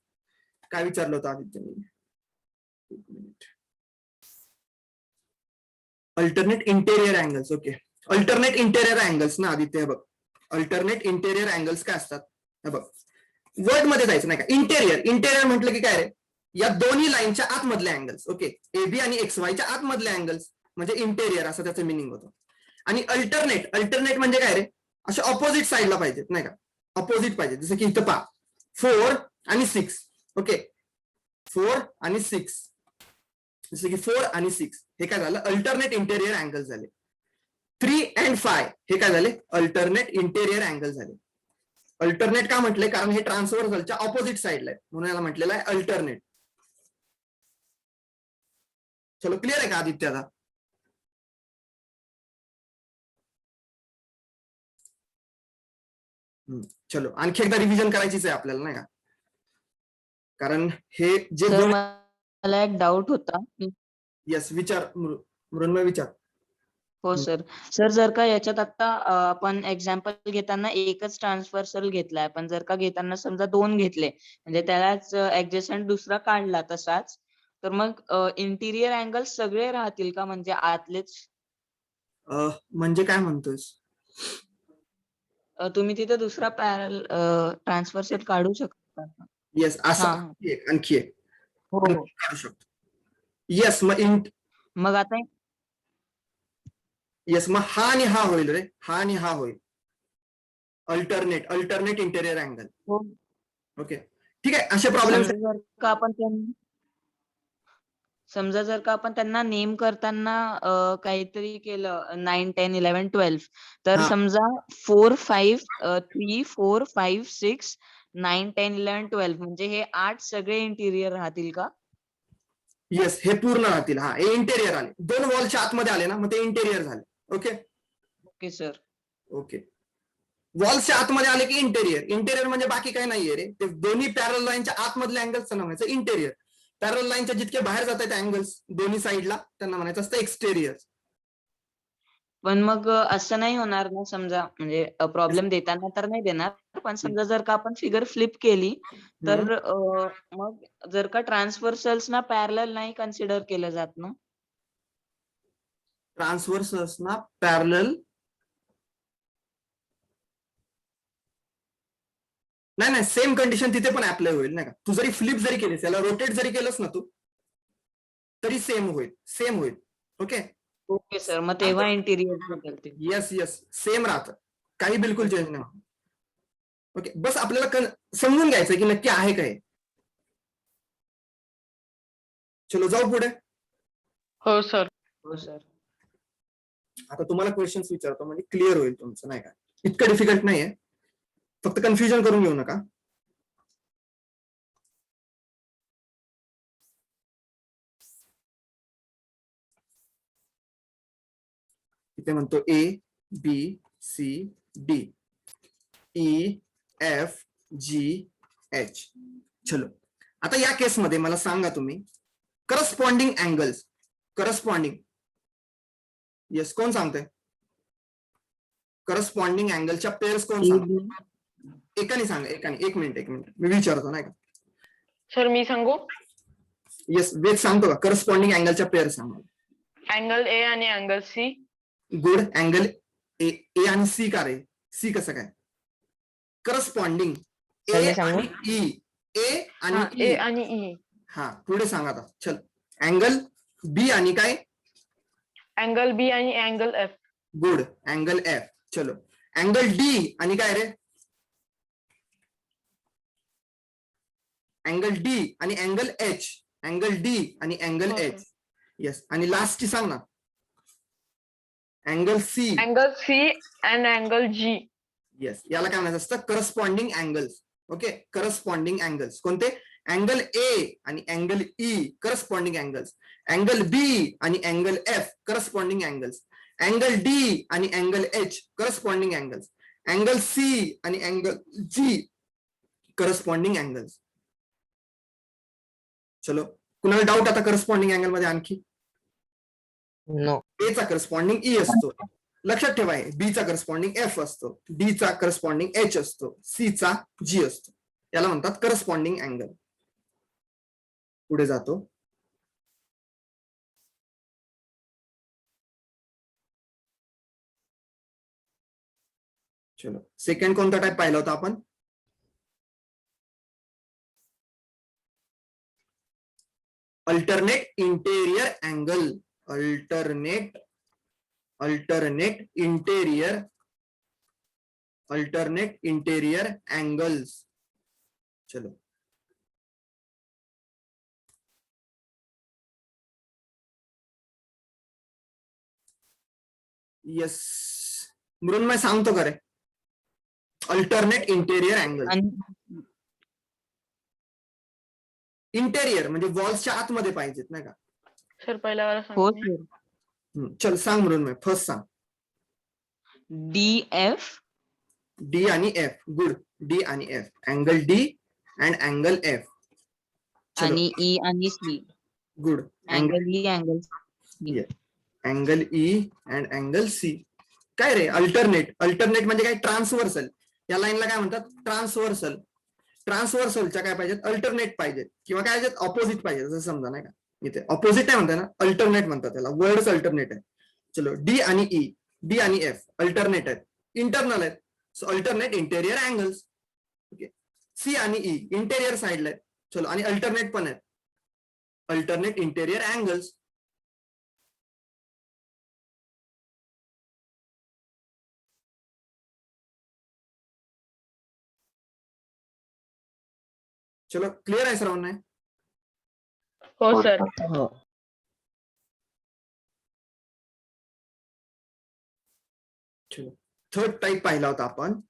काय विचारलं होतं आदित्य मी? एक minute. Alternate interior angles. Okay, alternate interior angles ना आदित्य, हे बघ अल्टरनेट इंटेरियर अँगल्स काय असतात हे बघ. वर्ड मध्ये जायचं नाही का, इंटेरियर म्हटलं की काय रे, या दोन्ही लाईनच्या आतमधले अँगल्स. ओके, एबी आणि XYच्या आतमधले अँगल्स म्हणजे इंटेरियर असं त्याचं मिनिंग होतं. आणि अल्टरनेट म्हणजे काय रे, असे ऑपोजिट साईडला पाहिजेत नाही का, ऑपोजिट पाहिजे. जसं की इथं पहा 4 आणि 6. ओके, 4 आणि 6, जसं की 4 आणि 6 हे काय झालं, अल्टरनेट इंटेरियर अँगल झाले. 3 अँड 5 हे काय झाले, अल्टरनेट इंटेरियर अँगल झाले. अल्टरनेट का म्हटले, कारण हे ट्रान्सव्हर्सलच्या ऑपोजिट साईडला आहे म्हणून याला म्हटलेलं आहे अल्टरनेट. चलो क्लिअर आहे का आदित्याला? चलो आणखी एकदा रिव्हिजन करायचीच आहे आपल्याला नाही का, कारण हे जे सर मला एक डाऊट होता. येस विचार मृण्मय विचार. हो सर. सर जर का याच्यात आता आपण एक्झाम्पल घेताना एकच ट्रान्सव्हर्सल घेतलाय, पण जर का घेताना समजा 2 घेतले म्हणजे त्यालाच ऍडजस्टंट दुसरा काढला तसाच, तर मग इंटिरियर अँगल सगळे राहतील का, म्हणजे आतलेच? म्हणजे काय म्हणतोस? तुम्ही तिथे दुसरा पॅरल ट्रान्सव्हर्सल काढू शकता का? येस, असं आणखी एक हो. काढू शकतो. येस, मग आता येस, मग हा आणि हा होईल रे, हा आणि हा होईल अल्टरनेट इंटेरियर अँगल. हो. ओके ठीक आहे, असे प्रॉब्लेम. समजा जर का आपण त्यांना नेम करताना काहीतरी केलं 9, 10, 11, 12, तर हा. समजा 4, 5, 3, 4, 5, 6, 9, 10, 11, 12 म्हणजे हे 8 सगळे इंटिरियर राहतील का? येस, हे पूर्ण राहतील. हा, हे इंटेरियर आले, 2 वॉलच्या आतमध्ये आले ना, मग ते इंटेरियर झाले. Okay okay sir. ओके, वॉल्सच्या आतमध्ये आले की इंटेरियर म्हणजे बाकी काही नाहीये रे, ते दोन्ही पॅरल लाईनच्या आतमधल्या अँगल्सचं नाव म्हणायचं इंटेरियर. पॅरल लाईनच्या जितके बाहेर जात आहेत अँगल्स दोन्ही साईडला त्यांना म्हणायचं असतं एक्सटेरियर. पण मग असं नाही होणार ना, समजा म्हणजे प्रॉब्लेम देताना तर नाही देणार, पण समजा जर का आपण फिगर फ्लिप केली तर मग जर का ट्रान्सव्हर्सल्स ना पॅरलल नाही कन्सिडर केलं जात ना? ट्रान्सव्हर्सल्स ना पॅरलल नाही, सेम कंडिशन तिथे पण अप्लाय होईल नाही का. तू जरी फ्लिप जरी केलीस, याला रोटेट जरी केलंस ना तू, तरी सेम होईल. ओके ओके सर, मग तेव्हा इंटिरियर बदलते. येस सेम राहतं, काही बिलकुल चेंज नाही. ओके, बस आपल्याला समजून घ्यायचं की नक्की आहे काय. चलो जाऊ पुढे. हो सर. हो सर. आता तुम्हाला क्वेश्चन्स विचारतो म्हणजे क्लिअर होईल तुमचं, नाही का? इतकं डिफिकल्ट नाहीये, फक्त कन्फ्युजन करून घेऊ नका. इथे म्हणतो A B C D E F G H. चलो, आता या केसमध्ये मला सांगा तुम्ही करस्पॉन्डिंग अँगल्स. करस्पॉन्डिंग, येस, कोण सांगतंय? करस्पॉन्डिंग अँगलच्या पेअर्स कोण सांगतो? एकाने सांगा, एकाने. एक मिनिट मी विचारतो, नाही का? सर मी सांगू? येस, वेद सांगतो का? करस्पॉन्डिंग अँगलच्या पेअर सांगा. अँगल ए आणि angle C. Good. Angle A A आणि सी का रे? सी कसं काय? करस्पॉन्डिंग सर, ए मी सांगू? आणि ई. ए हा आणि ए ई. आणि ई. हा, पुढे सांगा आता. चल, अँगल बी आणि काय? अँगल बी आणि angle F. Good. Angle F. चलो, अँगल डी आणि काय रे? अँगल डी आणि अँगल एच. अँगल डी आणि अँगल हो, एच. येस, आणि लास्टची सांग ना. Angle C. Angle C and angle G. Yes, याला काय म्हणायचं असतं? Corresponding angles. Okay, corresponding angles कोणते? अँगल ए आणि angle E corresponding angles. Angle B आणि angle F corresponding angles. Angle D आणि angle H corresponding angles. Angle C आणि angle जी corresponding angles. चलो, कुणाला डाऊट आता करस्पॉन्डिंग अँगल मध्ये आणखी? नो. ए चा करस्पॉन्डिंग ई असतो, लक्षात ठेवा. बी चा करस्पॉन्डिंग एफ असतो, डी चा करस्पॉन्डिंग एच असतो, सी चा जी असतो. याला म्हणतात करस्पॉन्डिंग अँगल. पुढे जातो. चलो, सेकंड कोणता टाइप पाहिला होता आपण? Alternate interior angle. Alternate interior angles. चलो, यस, मृण्मय सांगतो का रे? Alternate interior angle. आणि इंटेरियर म्हणजे वॉल्सच्या आतमध्ये पाहिजेत, नाही का? सर पहिल्या वाला हो सांग. सर. चल सांग मृण्मय, फर्स्ट सांग. डी एफ डी आणि एफ. गुड. डी आणि F. Angle D and angle F. आणि ई आणि C. Good. Angle E angle C. Angle E and angle C. काय रे? अल्टरनेट. अल्टरनेट म्हणजे काय? ट्रान्सव्हर्सल. या लाईनला काय म्हणतात? ट्रान्सव्हर्सल. ट्रान्सव्हर्सलच्या काय पाहिजेत? अल्टरनेट पाहिजेत, किंवा काय पाहिजेत? ऑपोजिट पाहिजे, जसं समजा, नाही का? इथे ऑपोजिट काय म्हणतात ना, अल्टरनेट म्हणतात त्याला. वर्ड्स अल्टरनेट आहे. चलो, डी आणि ई, डी आणि एफ अल्टरनेट आहेत, इंटरनल आहेत. So alternate interior angles. Okay. C आणि ई इंटेरियर साइडला आहेत. चलो, आणि अल्टरनेट पण आहेत. Alternate interior angles. चलो, क्लिअर आहे सर्वांना? हो सर. हो. चलो, थर्ड टाइप पाहिला होता आपण,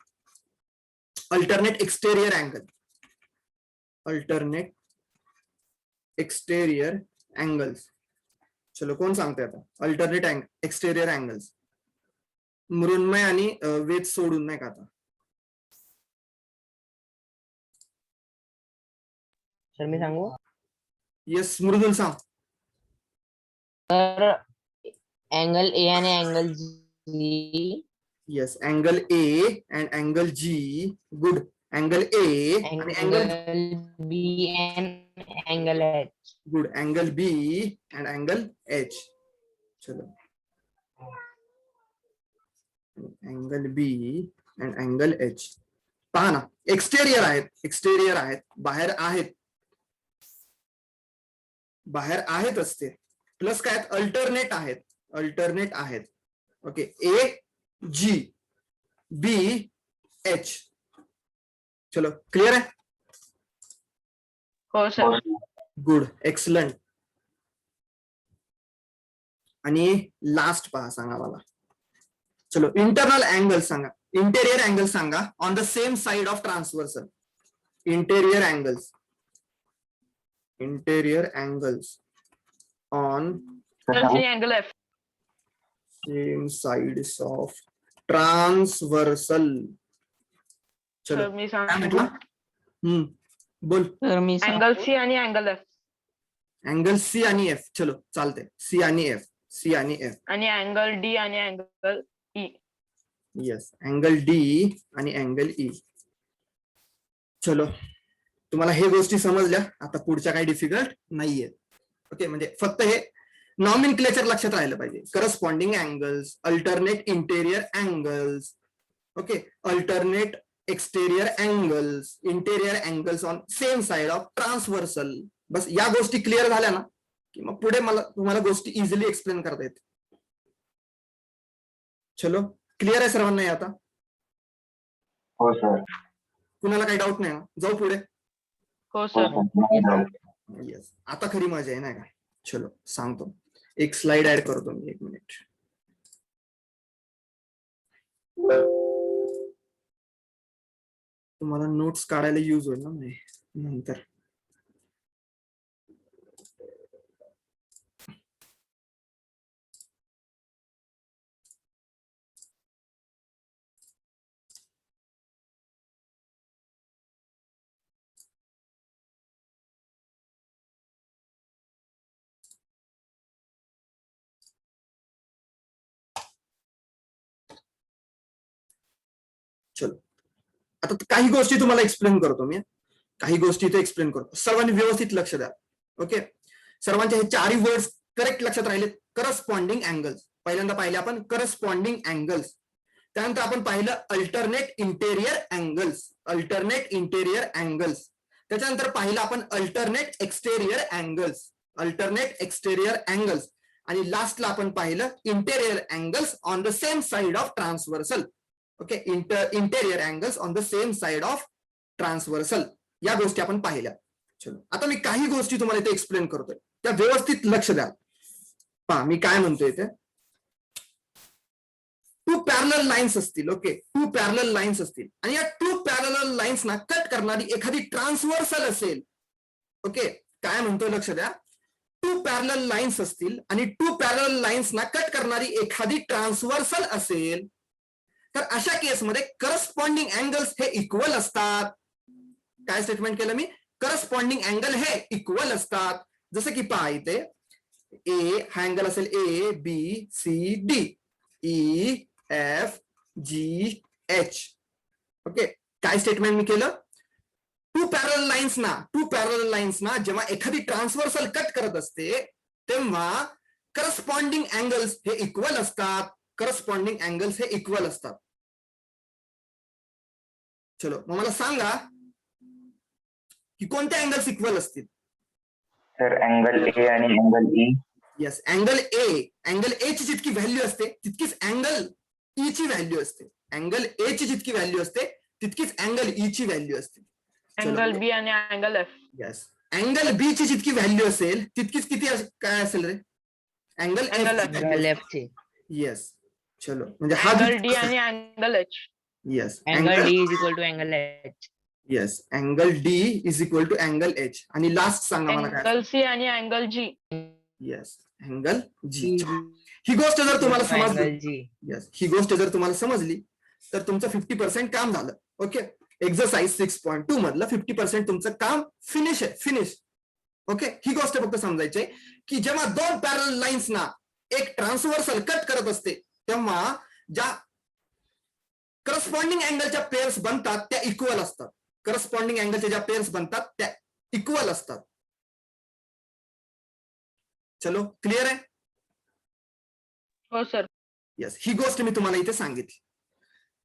alternate exterior angle. Alternate exterior angles. चलो, कोण सांगते आता? Alternate exterior angles. मृण्मय आणि वेद सोडून, नाही का? आता सर मी सांगू? येस, मृदुल सांग. तर अँगल ए आणि angle G. Yes, angle A and angle G. Good. Angle A आणि angle angle B and angle H. Good. Angle B and angle H. चलो, angle B and angle H. पहा ना, exterior आहेत, exterior आहेत, बाहेर आहेत, बाहेर आहेत असते. प्लस काय? अल्टरनेट आहेत, अल्टरनेट आहेत. Okay. A G B H. चलो, क्लिअर आहे? हो सर. गुड. एक्सलंट. आणि लास्ट पहा सांगा मला. चलो इंटरनल अँगल सांगा, इंटेरियर अँगल सांगा on the same side of transversal. Interior angles on angle C angle F. Same sides of transversal. चलो सर मी काय सांगतो. म्हटलं? बोल. तर मी अँगल सी आणि अँगल एफ अँगल सी आणि एफ. चलो चालते, सी आणि एफ, सी आणि एफ. आणि अँगल डी आणि angle E. Yes, angle D आणि अँगल ई. चलो तुम्हाला हे गोष्टी समजल्या, आता पुढच्या काही डिफिकल्ट नाहीये. ओके, म्हणजे फक्त हे नॉमेनक्लेचर लक्षात राहिलं पाहिजे. Corresponding angles, alternate interior angles, okay, alternate exterior angles, interior angles on same side of transversal. बस या गोष्टी क्लिअर झाल्या ना की मग पुढे मला तुम्हाला गोष्टी इझिली एक्सप्लेन करता येते. चलो क्लिअर आहे सर्वांना हे आता? हो सर. कुणाला काही डाऊट नाही ना? जाऊ पुढे. हो हो सर. सर. नाही doubt. येस, आता खरी मजा आहे नाही का? चलो सांगतो, एक स्लाइड ऍड करतो मी, एक मिनिट. तुम्हाला नोट्स काढायला यूज होईल ना म्हणजे नंतर. चलो आता काही गोष्टी तुम्हाला एक्सप्लेन करतो मी, काही गोष्टी इथे एक्सप्लेन करतो. सर्वांनी व्यवस्थित लक्ष द्या. ओके, सर्वांचे हे चारही वर्ड्स करेक्ट लक्षात राहिले. करस्पॉन्डिंग अँगल्स पहिल्यांदा पाहिले आपण, करस्पॉन्डिंग अँगल्स. त्यानंतर आपण पाहिलं alternate interior angles, alternate interior angles. त्याच्यानंतर पाहिलं आपण alternate exterior angles, alternate exterior angles. आणि लास्टला आपण पाहिलं interior angles on the same side of transversal. Okay, interior angles on the same side of transversal. या गोष्टी आपण पाहिल्या. चलो आता मी काही गोष्टी तुम्हाला इथे एक्सप्लेन करतोय, त्या व्यवस्थित लक्ष द्या. पहा मी काय म्हणतोय इथे. टू पॅरलल लाईन्स असतील. ओके, टू पॅरलल लाईन्स असतील आणि या टू पॅरलल लाईन्स ना कट करणारी एखादी ट्रान्सव्हर्सल असेल. ओके, काय म्हणतोय लक्ष द्या. टू पॅरलल लाईन्स असतील आणि टू पॅरलल लाईन्स ना कट करणारी एखादी ट्रान्सव्हर्सल असेल, तर अशा केसमध्ये करस्पॉन्डिंग अँगल्स हे इक्वल असतात. काय स्टेटमेंट केलं मी? करस्पॉन्डिंग अँगल हे इक्वल असतात. जसं की पहा इथे ए हा अँगल असेल A B C D E F G H. Okay, काय स्टेटमेंट मी केलं? टू पॅरलल लाईन्स ना जेव्हा एखादी ट्रान्सव्हर्सल कट करत असते तेव्हा करस्पॉन्डिंग अँगल्स हे इक्वल असतात. करस्पॉन्डिंग अँगल्स हे इक्वल असतात. चलो मग मला सांगा की कोणते अँगल्स इक्वल असतील? सर अँगल ए आणि अँगल ई. येस, अँगल ए ची जितकी व्हॅल्यू असते तितकीच अँगल ई ची व्हॅल्यू असते. अँगल ए ची जितकी व्हॅल्यू असते तितकीच अँगल ई ची व्हॅल्यू असते. अँगल बी आणि अँगल एफ. येस, अँगल बी ची जितकी व्हॅल्यू असेल तितकीच किती काय असेल रे? अँगल अँगल एफ ची. येस. चलो म्हणजे हा अँगल डी आणि angle H. Yes, angle D is equal to angle H. Yes, angle D is equal to angle H. आणि लास्ट सांगा मला काय? अँगल सी आणि angle G. Yes, angle G. ही गोष्ट जर तुम्हाला समजली, अँगल जी. येस, ही गोष्ट जर तुम्हाला समजली तर तुमचं 50% काम झालं. ओके, एक्सरसाइज 6.2 मधलं 50% तुमचं काम फिनिश आहे, फिनिश. ओके, ही गोष्ट फक्त समजायची आहे की जेव्हा दोन पॅरलल लाईन्स ना एक ट्रान्सव्हर्सल कट करत असते तेव्हा ज्या करस्पॉन्डिंग अँगलच्या पेअर्स बनतात त्या इक्वल असतात. करस्पॉन्डिंग अँगलच्या ज्या पेअर्स बनतात त्या इक्वल असतात. चलो क्लिअर आहे? हो सर. येस, ही गोष्ट मी तुम्हाला इथे सांगितली.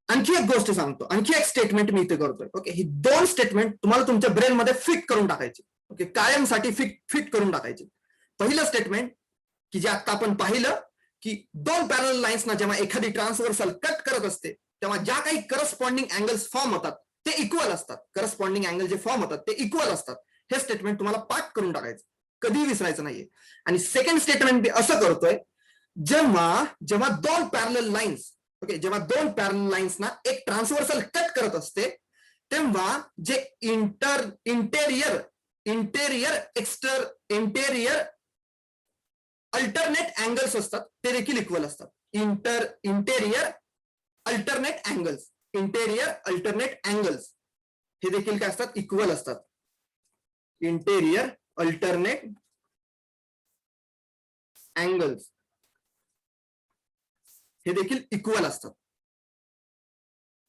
आणखी एक गोष्ट सांगतो, आणखी एक स्टेटमेंट मी इथे करतोय. ओके, ही दोन स्टेटमेंट तुम्हाला तुमच्या ब्रेन मध्ये फिट करून टाकायची. ओके, कायमसाठी फिट करून टाकायची. पहिलं स्टेटमेंट की जे आता आपण पाहिलं की दोन पॅरलल लाईन्स ना जेव्हा एखादी ट्रान्सव्हर्सल कट करत असते तेव्हा ज्या काही करस्पॉन्डिंग अँगल्स फॉर्म होतात ते इक्वल असतात. करस्पॉन्डिंग अँगल जे फॉर्म होतात ते इक्वल असतात. हे स्टेटमेंट तुम्हाला पाठ करून टाकायचं, कधीही विसरायचं नाहीये. आणि सेकंड स्टेटमेंट मी असं करतोय जेव्हा जेव्हा दोन पॅरल लाईन्स, ओके, जेव्हा दोन पॅरल लाईन्स ना एक ट्रान्सव्हर्सल कट करत असते, तेव्हा जे इंटेरियर अल्टरनेट अँगल्स असतात ते देखील इक्वल असतात. इंटेरियर अल्टरनेट अँगल्स हे देखील काय असतात, इक्वल असतात. इंटेरियर अल्टरनेट अँगल्स हे देखील इक्वल असतात.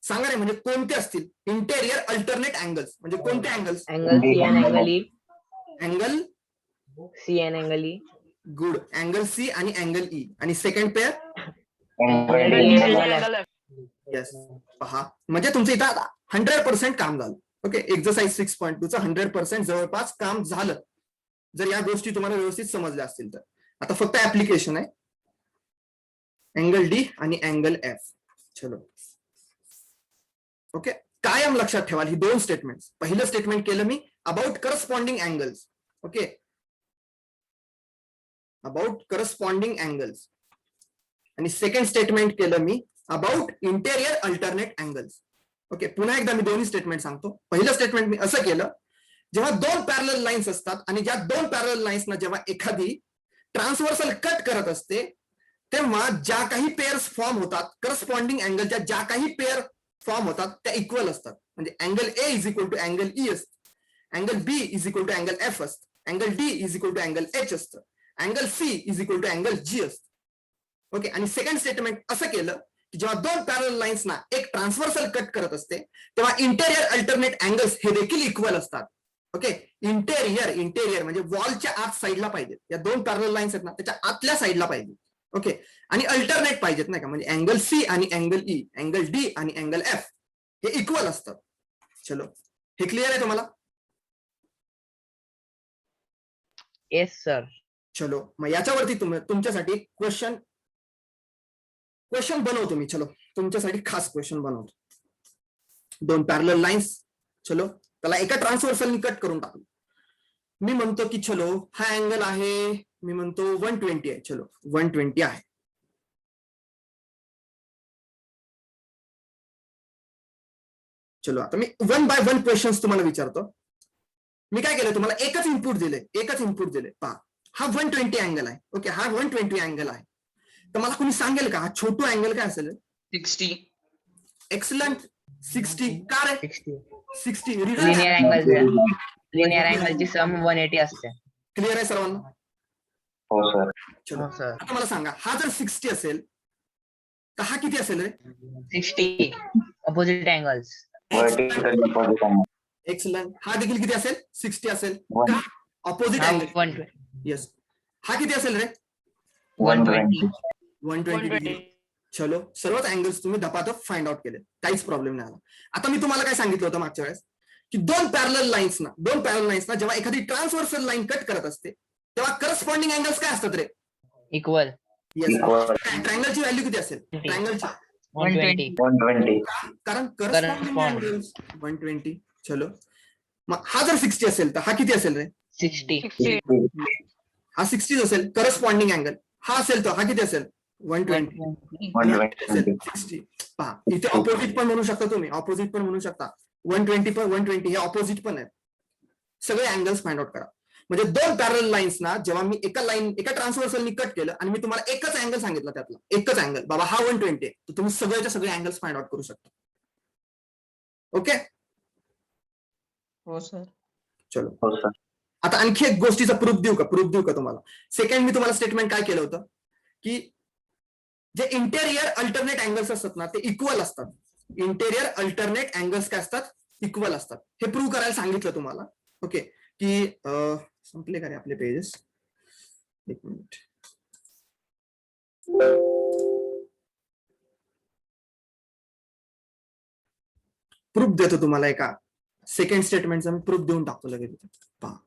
सांगा रे, म्हणजे कोणते असतील इंटेरियर अल्टरनेट अँगल्स, म्हणजे कोणते angles? Angle C and angle E. Angle C and angle E. Good, angle C आणि अँगल ई. आणि second pair angle angle D D आणि आणि angle angle F. F. Yes. पहा, म्हणजे तुमचं इथं आता 100% काम झालं. ओके, एक्सरसाइज 6.2 चं 100% जवळपास काम झालं, जर या गोष्टी तुम्हाला व्यवस्थित समजल्या असतील तर. आता फक्त ऍप्लिकेशन आहे, अँगल डी आणि अँगल एफ. चलो, ओके. कायम लक्षात ठेवा ही दोन स्टेटमेंट. पहिलं स्टेटमेंट केलं me about corresponding angles. Okay, about corresponding angles. आणि सेकंड स्टेटमेंट केलं me about interior alternate angles. Okay, पुन्हा एकदा मी दोन्ही स्टेटमेंट सांगतो. पहिलं स्टेटमेंट मी असं केलं, जेव्हा दोन पॅरल लाईन्स असतात आणि ज्या दोन पॅरल लाईन्सना जेव्हा एखादी ट्रान्सव्हर्सल कट करत असते, तेव्हा ज्या काही पेअर्स फॉर्म होतात, करस्पॉन्डिंग अँगलच्या ज्या काही पेअर फॉर्म होतात त्या इक्वल असतात. म्हणजे angle A is equal to angle E असतं, angle B is equal to angle F असतं, angle D is equal to angle H असतं, angle C is equal to angle G असतं. Okay, आणि second statement असं केलं की जेव्हा दोन पॅरल लाईन्स ना एक ट्रान्सव्हर्सल कट करत असते, तेव्हा इंटेरियर अल्टरनेट अँगल्स हे देखील इक्वल असतात. ओके, इंटेरियर म्हणजे वॉलच्या आत साईडला पाहिजे, या दोन पॅरल लाईन्स आहेत ना त्याच्या आतल्या साईडला पाहिजे. ओके, आणि अल्टरनेट पाहिजेत नाही का, म्हणजे अँगल सी आणि अँगल ई, अँगल डी आणि अँगल एफ हे इक्वल असतात. चलो, हे क्लिअर आहे तुम्हाला? Yes sir. चलो, मग याच्यावरती तुमच्यासाठी क्वेश्चन बनवतो मी. चलो, तुमच्यासाठी खास क्वेश्चन बनवतो. दोन पॅरल लाईन्स, चलो त्याला एका ट्रान्सव्हर्सलनी कट करून टाकू. मी म्हणतो की चलो हा अँगल आहे, मी म्हणतो 120 आहे. चलो 120 आहे. चलो, आता मी 1 बाय 1 क्वेश्चन्स तुम्हाला विचारतो. मी काय केलं, तुम्हाला एकच इनपुट दिले. पहा, हा 120 अँगल आहे. ओके, हा 120 अँगल आहे. तर मला कोणी सांगेल का हा छोटू अँगल काय असेल? 60. एक्सलंट, 60. का रे 60? लिनियर अँगलची सम 180 असते. क्लिअर आहे सर्वांना? हो सर. चलो, हो सर. आता मला सांगा, हा जर 60 असेल तर हा किती असेल रे? 60 opposite angles. Vertical opposite angle. Excellent. हा देखील किती असेल? 60 असेल. One- opposite angle. 120. येस. हा किती असेल रे? 120. 120 डिग्री. चलो, सर्वच अँगल्स तुम्ही धपाधप फाइंड आउट केले, काहीच प्रॉब्लेम नाही आला. आता मी तुम्हाला काय सांगितलं होतं मागच्या वेळेस, की दोन पॅरल लाईन्सना जेव्हा एखादी ट्रान्सव्हर्सल लाईन कट करत असते, तेव्हा करस्पॉन्डिंग अँगल्स काय असतात रे? इक्वल. येस. Equal. ट्रायंगलची व्हॅल्यू किती असेल? ट्रायंगलची 120. 120. कारण करस्पॉन्डिंग Correspond. अँगल्स 120. चलो, मग हा जर 60 असेल तर हा किती असेल रे? 60. 60. हा 60 असेल करस्पॉन्डिंग अँगल. हा असेल तर हा किती असेल? 120. 120. 60. पहा, इथे ऑपोजिट पण म्हणू शकता तुम्ही, ऑपोजिट पण म्हणू शकता. 120 हे ऑपोजिट पण आहे. सगळे अँगल्स फाइंड आउट करा. म्हणजे दोन पॅरल लाईन्स ना जेव्हा मी एका ट्रान्सव्हर्सलनी कट केलं आणि मी तुम्हाला एकच अँगल सांगितलं, त्यातला एकच अँगल, बाबा हा 120 आहे, तर तुम्ही सगळ्याच्या सगळे अँगल्स फाइंड आउट करू शकता. ओके, हो सर. चलो. हो सर. आता आणखी एक गोष्टीचा प्रूफ देऊ का तुम्हाला? सेकंड मी तुम्हाला स्टेटमेंट काय केलं होतं, की जे इंटेरियर अल्टरनेट अँगल्स असतात ना ते इक्वल असतात. इंटेरियर अल्टरनेट अँगल्स काय असतात? इक्वल असतात. हे प्रूव्ह करायला सांगितलं तुम्हाला. ओके, की संपले का रे आपले पेजेस? एक मिनिट. प्रूफ देतो तुम्हाला. एका सेकंड स्टेटमेंटचा मी प्रूफ देऊन टाकतो लगेच. पहा,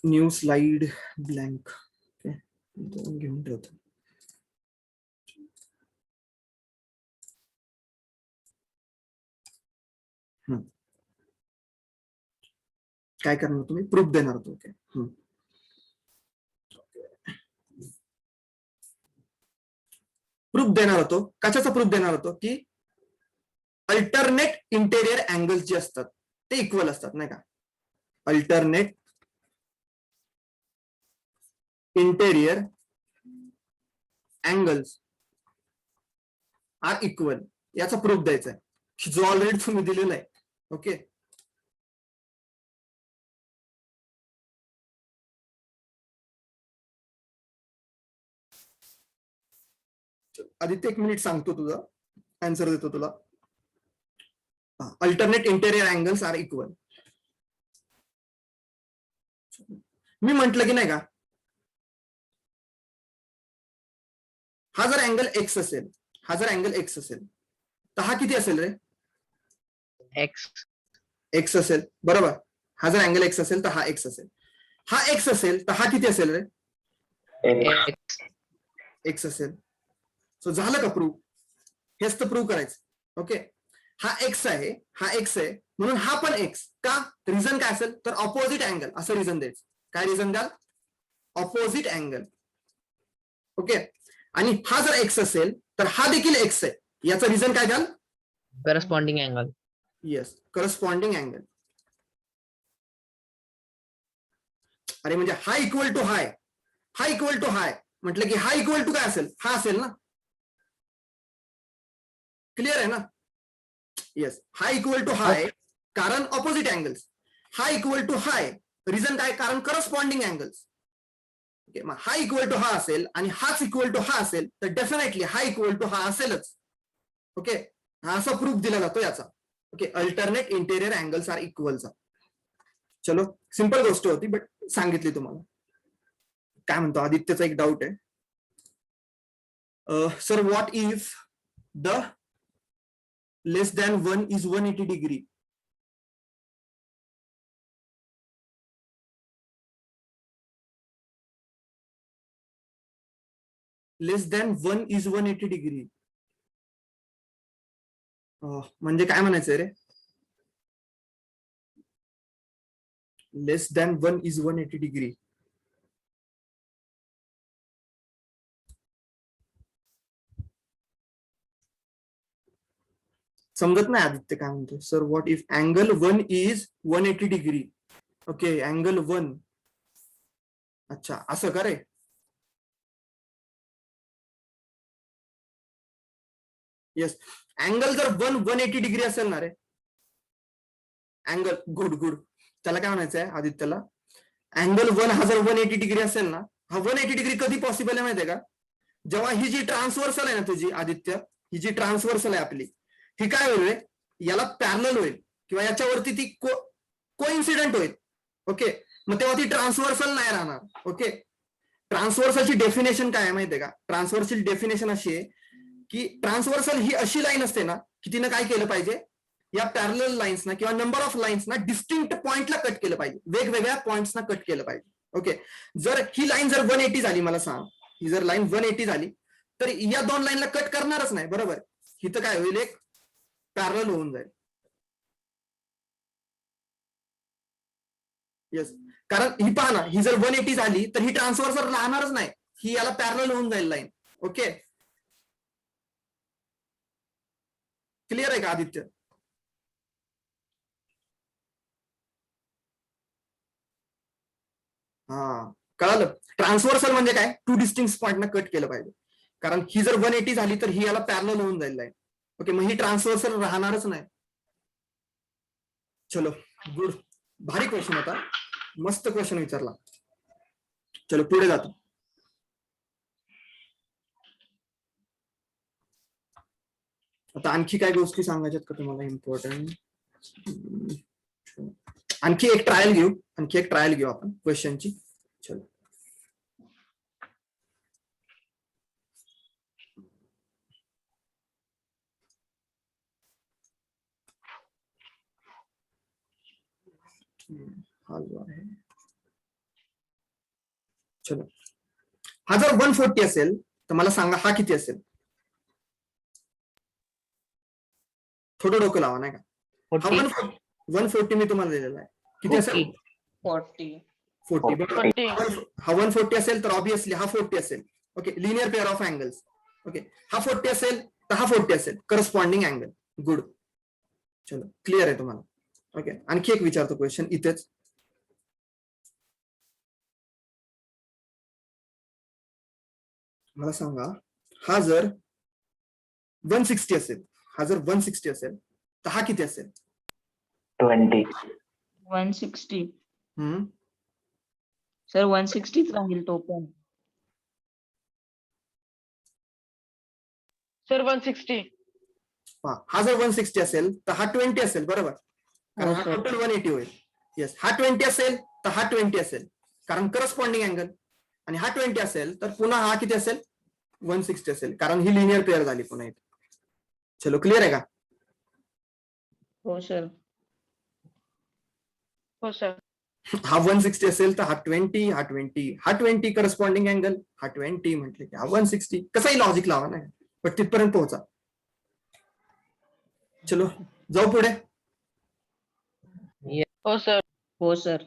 न्यू स्लाइड ब्लँक. ओके, घेऊन ठेवतो. काय करणार तुम्ही? प्रूफ देणार होतो. ओके, प्रूफ देणार होतो. कशाचा प्रूफ देणार होतो की अल्टरनेट इंटेरियर अँगल्स जे असतात ते इक्वल असतात नाही का. Alternate interior angles are equal याचा प्रूफ द्यायचा आहे जो ऑलरेडी तुम्ही दिलेला आहे. ओके आदित्य 1 मिनिट सांगतो तुझा आन्सर देतो तुला. Alternate interior angles are equal. मी म्हंटल की नाही का हा जर अँगल एक्स असेल तर हा किती असेल रे. एक्स एक्स असेल बरोबर. हा जर अँगल एक्स असेल तर हा एक्स असेल. हा एक्स असेल तर हा किती असेल रे. एक्स एक्स असेल. सो झालं का प्रूव्ह. हेच तर प्रूव्ह करायचं. ओके हा एक्स आहे म्हणून हा पण एक्स का. रिझन काय असेल तर ऑपोजिट अँगल असं रिझन द्यायचं. काय रिझन द्याल. Opposite angle. ओके आणि हा जर एक्स असेल तर हा देखील एक्स आहे. याचं रिझन काय द्याल. Corresponding angle. Yes corresponding angle. अरे म्हणजे हा इक्वल टू हाय म्हटलं की हा इक्वल टू काय असेल. हा असेल ना. क्लिअर आहे ना. येस हा इक्वल टू हाय कारण ऑपोजिट अँगल्स. हा इक्वल टू हाय रिझन काय कारण करस्पॉन्डिंग अँगल्स. ओके मग हा इक्वल टू हा असेल आणि हाच इक्वल टू हा असेल तर डेफिनेटली हा इक्वल टू हा असेलच. ओके हा असा प्रूफ दिला जातो याचा. Okay alternate interior angles are इक्वलचा. चलो सिंपल गोष्ट होती बट सांगितली तुम्हाला. काय म्हणतो आदित्यचा एक डाऊट आहे. Sir what if the less than 1 is 180 degree. Less than 1 is 180 degree म्हणजे काय म्हणायचंय रे. लेस दॅन 1 इज 180 डिग्री. समजत नाही आदित्य काय म्हणतो. Sir what if angle 1 is 180 degree. Okay angle 1 अच्छा असं का रे. येस अँगल जर 180 डिग्री असेल ना रे. अँगल गुड त्याला काय म्हणायचं आहे आदित्यला. अँगल 1 हा जर 180 डिग्री असेल ना. हा 180 डिग्री कधी पॉसिबल आहे माहितीये का. जेव्हा ही जी ट्रान्सवर्सल आहे ना तुझी आदित्य ही जी ट्रान्सवर्सल आहे आपली ही काय होईल रे. याला पॅरलल होईल किंवा याच्यावरती ती कोइन्सिडेंट होईल. ओके मग तेव्हा ती ट्रान्सवर्सल नाही राहणार. ओके ट्रान्सवर्सलची डेफिनेशन काय आहे माहितीये का. ट्रान्सवर्सची डेफिनेशन अशी आहे की ट्रान्सवर्सल ही अशी लाईन असते ना की तिनं काय केलं पाहिजे. या पॅरलल लाईन्स ना किंवा नंबर ऑफ लाईन्स ना डिस्टिंक्ट पॉइंटला कट केलं पाहिजे. वेगवेगळ्या पॉइंट्सना कट केलं पाहिजे. ओके जर ही लाईन जर 180 झाली मला सांग. ही जर लाईन 180 झाली तर या दोन लाईनला कट करणारच नाही बरोबर. हिथं काय होईल एक पॅरलल होऊन जाईल. येस कारण ही पहा ना ही जर 180 झाली तर ही ट्रान्सवर्सल राहणारच नाही. ही याला पॅरलल होऊन जाईल लाईन. ओके क्लिअर आहे का आदित्य. हा कळालं. ट्रान्सवर्सल म्हणजे काय. 2 डिस्टिंक्ट पॉइंटना कट केलं पाहिजे. कारण ही जर 180 झाली तर ही याला पॅरलल होऊन जाईल लाईन. ओके मग ही ट्रान्सवर्सल राहणारच नाही. चलो गुड भारी क्वेश्चन होता. मस्त क्वेश्चन विचारला. चलो पुढे जातो. आता आणखी काय गोष्टी सांगायच्यात का तुम्हाला इम्पॉर्टंट. आणखी एक ट्रायल घेऊ आपण क्वेश्चनची. चलो हा जो आहे चलो हा जर 140 असेल तर मला सांगा हा किती असेल. थोडं डोकं लावा नाही का. हा 140 मी तुम्हाला दिलेला आहे. किती असेल 40. 40 बरोबर. 40. हा 140 असेल तर ऑब्विसली हा 40 असेल. Okay linear pair of angles. Okay, हा 40 असेल तर हा 40 असेल, करस्पॉन्डिंग अँगल. गुड, चलो क्लिअर आहे तुम्हाला. ओके, आणखी एक विचारतो क्वेश्चन इथेच. मला सांगा, हा जर 160 असेल, हा जर 160 असेल तर हा किती असेल? 20. 160. हम्म, सर 160 राहील तो पण. सर 160. हा जर 160 असेल तर हा 20 असेल, बरोबर, कारण हो हा सर. टोटल 180 होईल. येस, हा 20 असेल तर हा 20 असेल, कारण करस्पॉन्डिंग अँगल. आणि हा 20 असेल तर पुन्हा हा किती असेल? 160 असेल, कारण ही लिनियर पेअर झाली पुन्हा इथे. चलो क्लिअर आहे का? हो सर. हो सर. हा 160 असेल तर हा 20, हा 20, हा 20 करस्पॉन्डिंग अँगल, हा 20 म्हटले की हा 160. कसंही लॉजिक लावा ना, पण तिथपर्यंत पोहोचा. चलो जाऊ पुढे. हो सर. हो सर.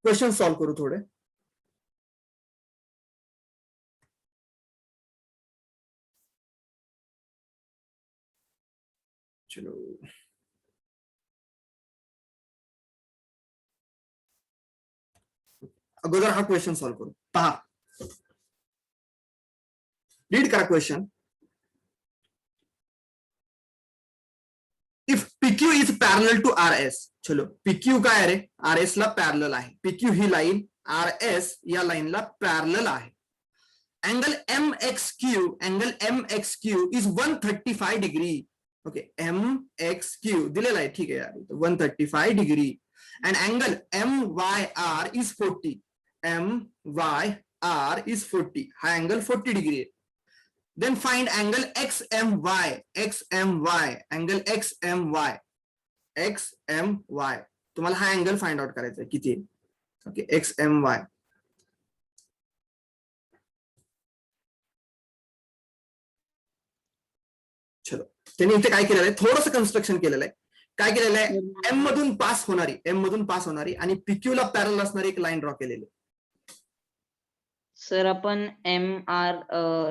क्वेश्चन सॉल्व्ह करू थोडे. चलो अगोदर हा क्वेश्चन सॉल्व्ह करू. पहा, रीड करा question. If PQ is parallel to RS. चलो, PQ काय रे? RS ला पॅरलल आहे. PQ ही लाईन RS या लाईनला पॅरलल आहे. Angle MXQ is 135 degree. Okay, MXQ दिलेला आहे, ठीक आहे यार, 135 degree. And angle MYR is 40. MYR is 40. हा अँगल 40 डिग्री आहे. Then find angle XMY. Angle XMY. तुम्हाला हा अँगल फाइंड आउट करायचा आहे किती आहे. Okay, XMY. चलो, त्यांनी इथे काय केलेलं आहे, थोडंसं कन्स्ट्रक्शन केलेलं आहे. काय केलेलं आहे, एम मधून पास होणारी आणि PQ ला पॅरल असणारी एक लाईन ड्रॉ केलेली. सर आपण MR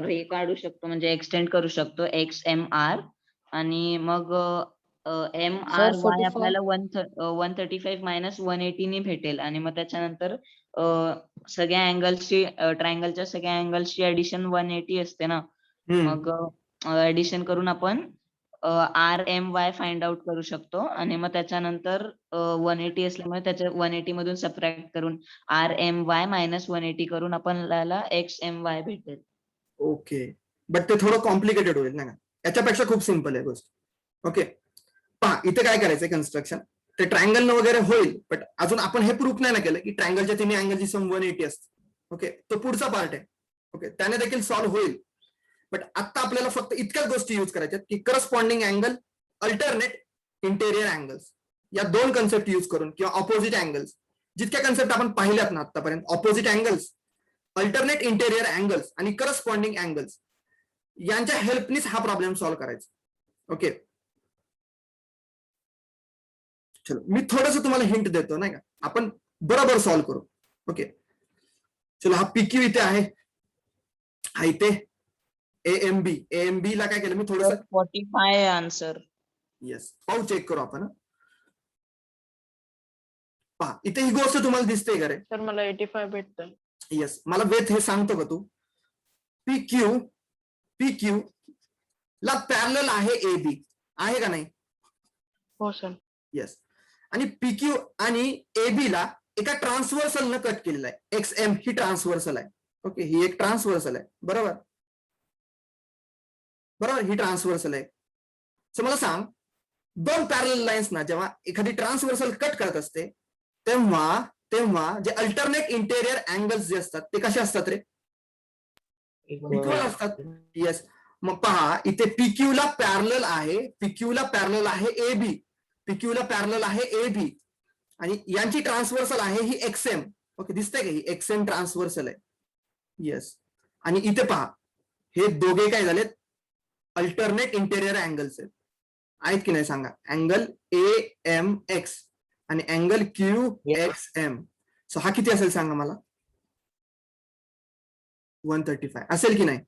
रे काढू शकतो, म्हणजे एक्सटेंड करू शकतो XMR, आणि मग MRY 45. आपल्याला 135 मायनस 180 ने भेटेल. आणि मग त्याच्यानंतर सगळ्या अँगल्सची, ट्रायंगलच्या सगळ्या अँगल्सची ऍडिशन 180 असते ना. मग ऍडिशन करून आपण RMY फाइंड आउट करू शकतो. आणि मग त्याच्यानंतर 180 असल्यामुळे त्याच्या 180 मधून सबट्रॅक्ट करून RMY मायनस 180 करून आपल्याला XMY भेटेल. ओके, बट ते थोडं कॉम्प्लिकेटेड होईल ना. याच्यापेक्षा खूप सिम्पल आहे गोष्ट. ओके, पहा इथे काय करायचंय कन्स्ट्रक्शन. ते ट्रायंगल वगैरे होईल, बट अजून आपण हे प्रूफ नाही ना केलं की ट्रायंगलच्या तिन्ही अँगलची सम 180 असते. ओके, तो पुढचा पार्ट आहे. ओके, त्याने देखील सॉल्व्ह होईल. बट आता आपल्याला फक्त इतक्याच गोष्टी यूज करायच्या की corresponding angle, alternate interior angles, या दोन कन्सेप्ट यूज करून, किंवा ऑपोजिट अँगल्स, जितक्या कन्सेप्ट आपण पाहिल्यात ना आतापर्यंत, opposite angles, alternate interior angles आणि करस्पॉन्डिंग अँगल्स, यांच्या हेल्पनीच हा प्रॉब्लेम सॉल्व्ह करायचा. ओके, चलो मी थोडस तुम्हाला हिंट देतो नाही का, आपण बरोबर सॉल्व्ह करू. ओके, चलो हा PQ इथे आहे, हा इथे AMB ला काय केलं मी थोडस. 45 आन्सर. येस, पाहू, चेक करू आपण. पहा इथे ही गोष्ट तुम्हाला दिसते का रे? सर मला 85 भेटतंय. येस, मला वेथ हे सांगतो का तू? PQ ला पॅरलल आहे AB, आहे का नाही? हो सर. येस, आणि PQ आणि AB ला एका ट्रान्सव्हर्सल न कट केलेला आहे. XM ही ट्रान्सव्हर्सल आहे. ओके, ही एक ट्रान्सव्हर्सल आहे, बरोबर, ही ट्रान्सव्हर्सल आहे. सो मला सांग, दोन पॅरलल लाईन्स ना जेव्हा एखादी ट्रान्सव्हर्सल कट करत असते, तेव्हा जे अल्टरनेट इंटेरियर अँगल्स जे असतात ते कसे असतात रे? इक्वल असतात. येस, मग पहा इथे PQ ला पॅरलल आहे, AB, PQ ला पॅरलल आहे AB, आणि यांची ट्रान्सव्हर्सल आहे ही XM. ओके, दिसतंय का, ही XM ट्रान्सव्हर्सल आहे. येस, आणि इथे पहा हे दोघे काय झालेत, अल्टरनेट इंटेरियर अँगल्स आहेत की नाही सांगा. अँगल AMX आणि अँगल QXM. सो हा किती असेल सांगा मला? 135 असेल की नाही?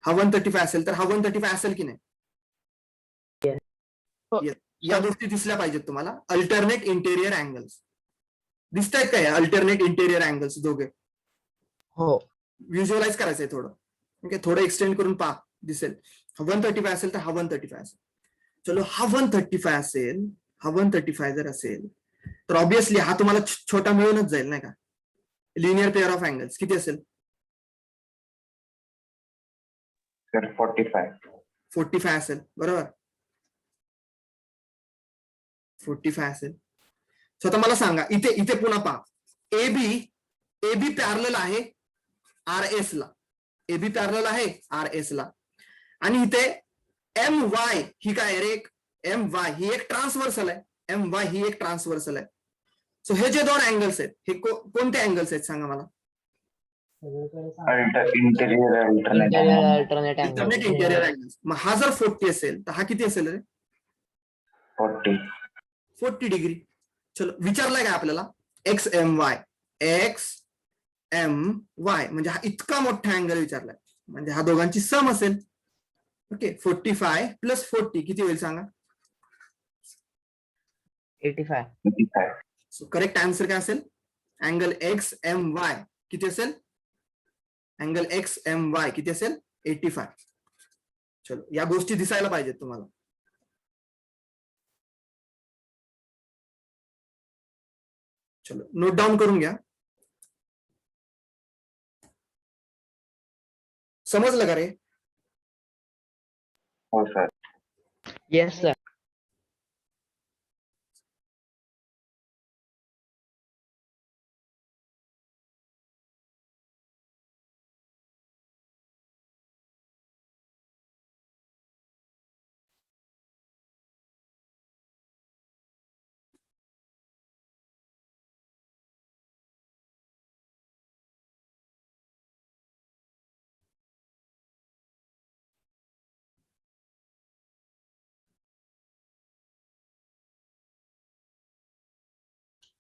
हा 135 असेल तर हा 135 असेल की नाही? हो. Yes. या गोष्टी दिसल्या पाहिजेत तुम्हाला. अल्टरनेट इंटेरियर अँगल्स दिसतायत काय? अल्टरनेट इंटेरियर अँगल्स दोघे हो. व्हिज्युअलाइज करायचंय थोडं. ओके, थोडं एक्सटेंड करून पहा, दिसेल. 135 असेल तर हा 135 असेल. चलो, हा 135 असेल, हा 135 जर असेल तर ऑब्विसली हा तुम्हाला छोटा मिळूनच जाईल नाही का? लिनियर पेअर ऑफ अँगल्स किती असेल? सर 45. 45 असेल, बरोबर. 45 असेल. सो आता मला सांगा, इथे इथे पुन्हा पहा, एबी पॅरलल आहे RS ला, एबी पॅरलल आहे RS ला, आणि इथे एम वाय ही काय रे? एम वाय ही एक ट्रान्सव्हर्सल आहे. एम वाय ही एक ट्रान्सव्हर्सल आहे. सो हे जे दोन अँगल्स आहेत हे कोणते अँगल्स आहेत सांगा मला? Interior alternate alternate internet interior angles. मग हा जर 40 असेल तर हा किती असेल रे? 40. 40 डिग्री. चलो, विचारलाय काय आपल्याला? एक्स एम वाय म्हणजे हा इतका मोठा अँगल विचारलाय, म्हणजे हा दोघांची सम असेल. ओके, 45 प्लस 40 किती होईल सांगा? 85. 55. सो करेक्ट आन्सर काय असेल? अँगल एक्स एम वाय किती असेल? अँगल एक्स एम वाय किती असेल? 85. चलो, या गोष्टी दिसायला पाहिजेत तुम्हाला. चलो, नोट डाऊन करून घ्या. समजलं का रे? हो सर. Yes sir.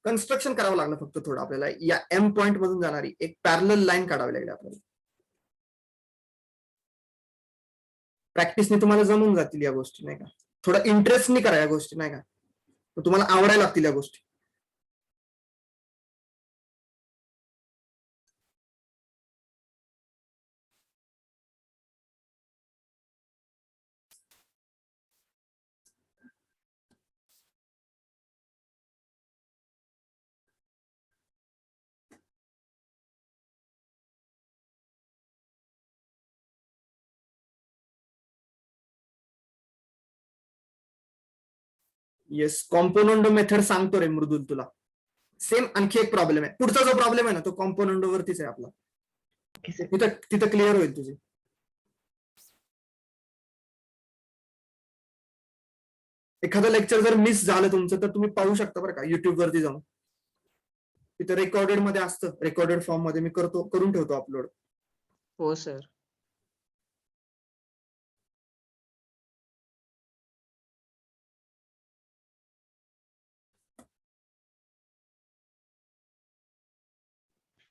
कन्स्ट्रक्शन करावं लागलं फक्त थोडं आपल्याला. या एम पॉइंट मधून जाणारी एक पॅरलल लाईन काढावी लागली आपल्याला. प्रॅक्टिसने तुम्हाला जमून जातील या गोष्टी नाही का? थोडा इंटरेस्टने करा या गोष्टी नाही का? तुम्हाला आवडायला लागतील या गोष्टी. येस, कॉम्पोनंडो मेथड सांगतो रे मृदुल तुला. सेम आणखी एक प्रॉब्लेम आहे. पुढचा जो प्रॉब्लेम आहे ना तो कॉम्पोनंडो वरतीच आहे आपला. तिथं क्लिअर होईल तुझे. एखादं लेक्चर जर मिस झालं तुमचं तर तुम्ही पाहू शकता बरं का, युट्यूब वरती जाऊन. तिथं रेकॉर्डेड मध्ये असतं, रेकॉर्डेड फॉर्म मध्ये मी करून ठेवतो अपलोड. हो सर.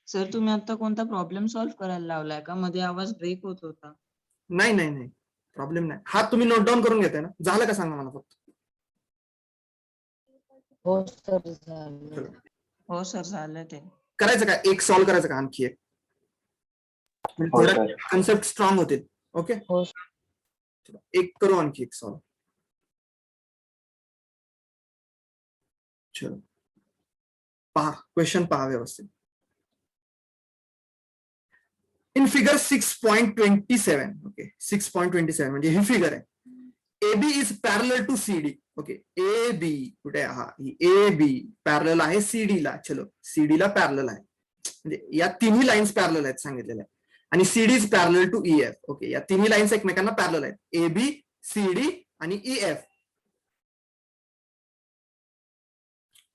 सर तुम्ही आता कोणता प्रॉब्लेम सॉल्व्ह करायला लावलाय का? मध्ये आवाज ब्रेक होत होता. नाही नाही नाही, प्रॉब्लेम नाही. हा तुम्ही नोट डाऊन करून घेताय ना? झालं का सांगा मला फक्त. हो सर झालं. हो सर, झालं ते. करायचं का एक सॉल्व्ह करायचं का आणखी एक? म्हणजे हो थोडं सर. कन्सेप्ट स्ट्रॉंग होतील. ओके, हो एक करू आणखी एक सॉल्व्ह. चलो, पहा क्वेश्चन पहा व्यवस्थित. इन फिगर 6.27, ओके 6.27 म्हणजे ही फिगर आहे. AB is parallel to CD. Okay, AB कुठे आहे? हा ए बी पॅरलल आहे CD ला. चलो, CD ला पॅरलल आहे, म्हणजे या तिन्ही लाईन्स पॅरलल आहेत सांगितलेल्या आहे. आणि CD is parallel to EF. Okay, या तिन्ही लाईन्स एकमेकांना पॅरलल आहेत, AB, CD आणि EF.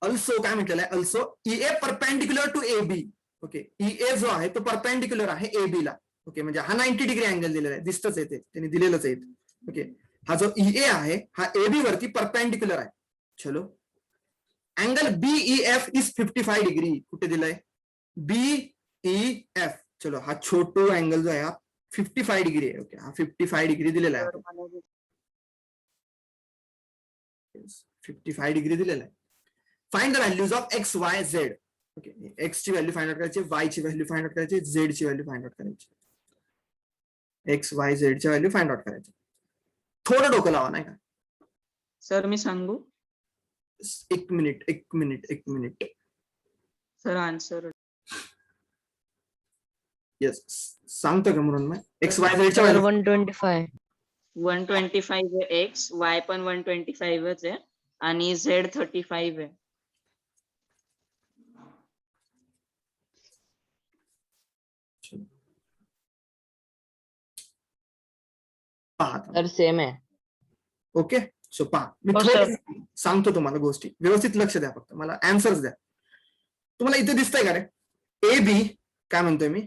अल्सो काय म्हटलेलं आहे? Also EA perpendicular to AB. Okay, EA जो आहे तो परपेंडिक्युलर आहे AB ला. ओके, म्हणजे हा 90 डिग्री अँगल दिलेला आहे, दिसतच येते, त्यांनी दिलेलंच आहे. ओके, हा जो EA आहे हा AB वरती परपेंडिक्युलर आहे. चलो, अँगल BEF इज 55 डिग्री. कुठे दिलंय? BEF. चलो, हा छोटू अँगल जो आहे 55 डिग्री आहे. ओके, हा 55 डिग्री दिलेला आहे. 55 डिग्री दिलेला आहे. Find the values of x Y Z. Okay, x ची व्हॅल्यू फाइंड आउट करायची, वाय ची व्हॅल्यू फाइंड आउट करायची, झेड ची व्हॅल्यू फाइंड आउट करायची. एक्स वाय झेड ची व्हॅल्यू फाइंड आउट करायची. थोडं डोकं लावा नाही का. सर मी सांगू एक मिनिट. सर आन्सर येस, सांगतो का म्हणून मग एक्स वाय झेडच्या व्हॅल्यू 125. 125 आहे एक्स, वाय पण 125च आहे आणि झेड 35 आहे. पहा. तर सेम आहे. ओके, सो पहा, मी हो, थोडं सांगतो तुम्हाला गोष्टी, व्यवस्थित लक्ष द्या, फक्त मला आन्सर्स द्या. तुम्हाला इथे दिसतंय का रे, ए बी, काय म्हणतोय मी,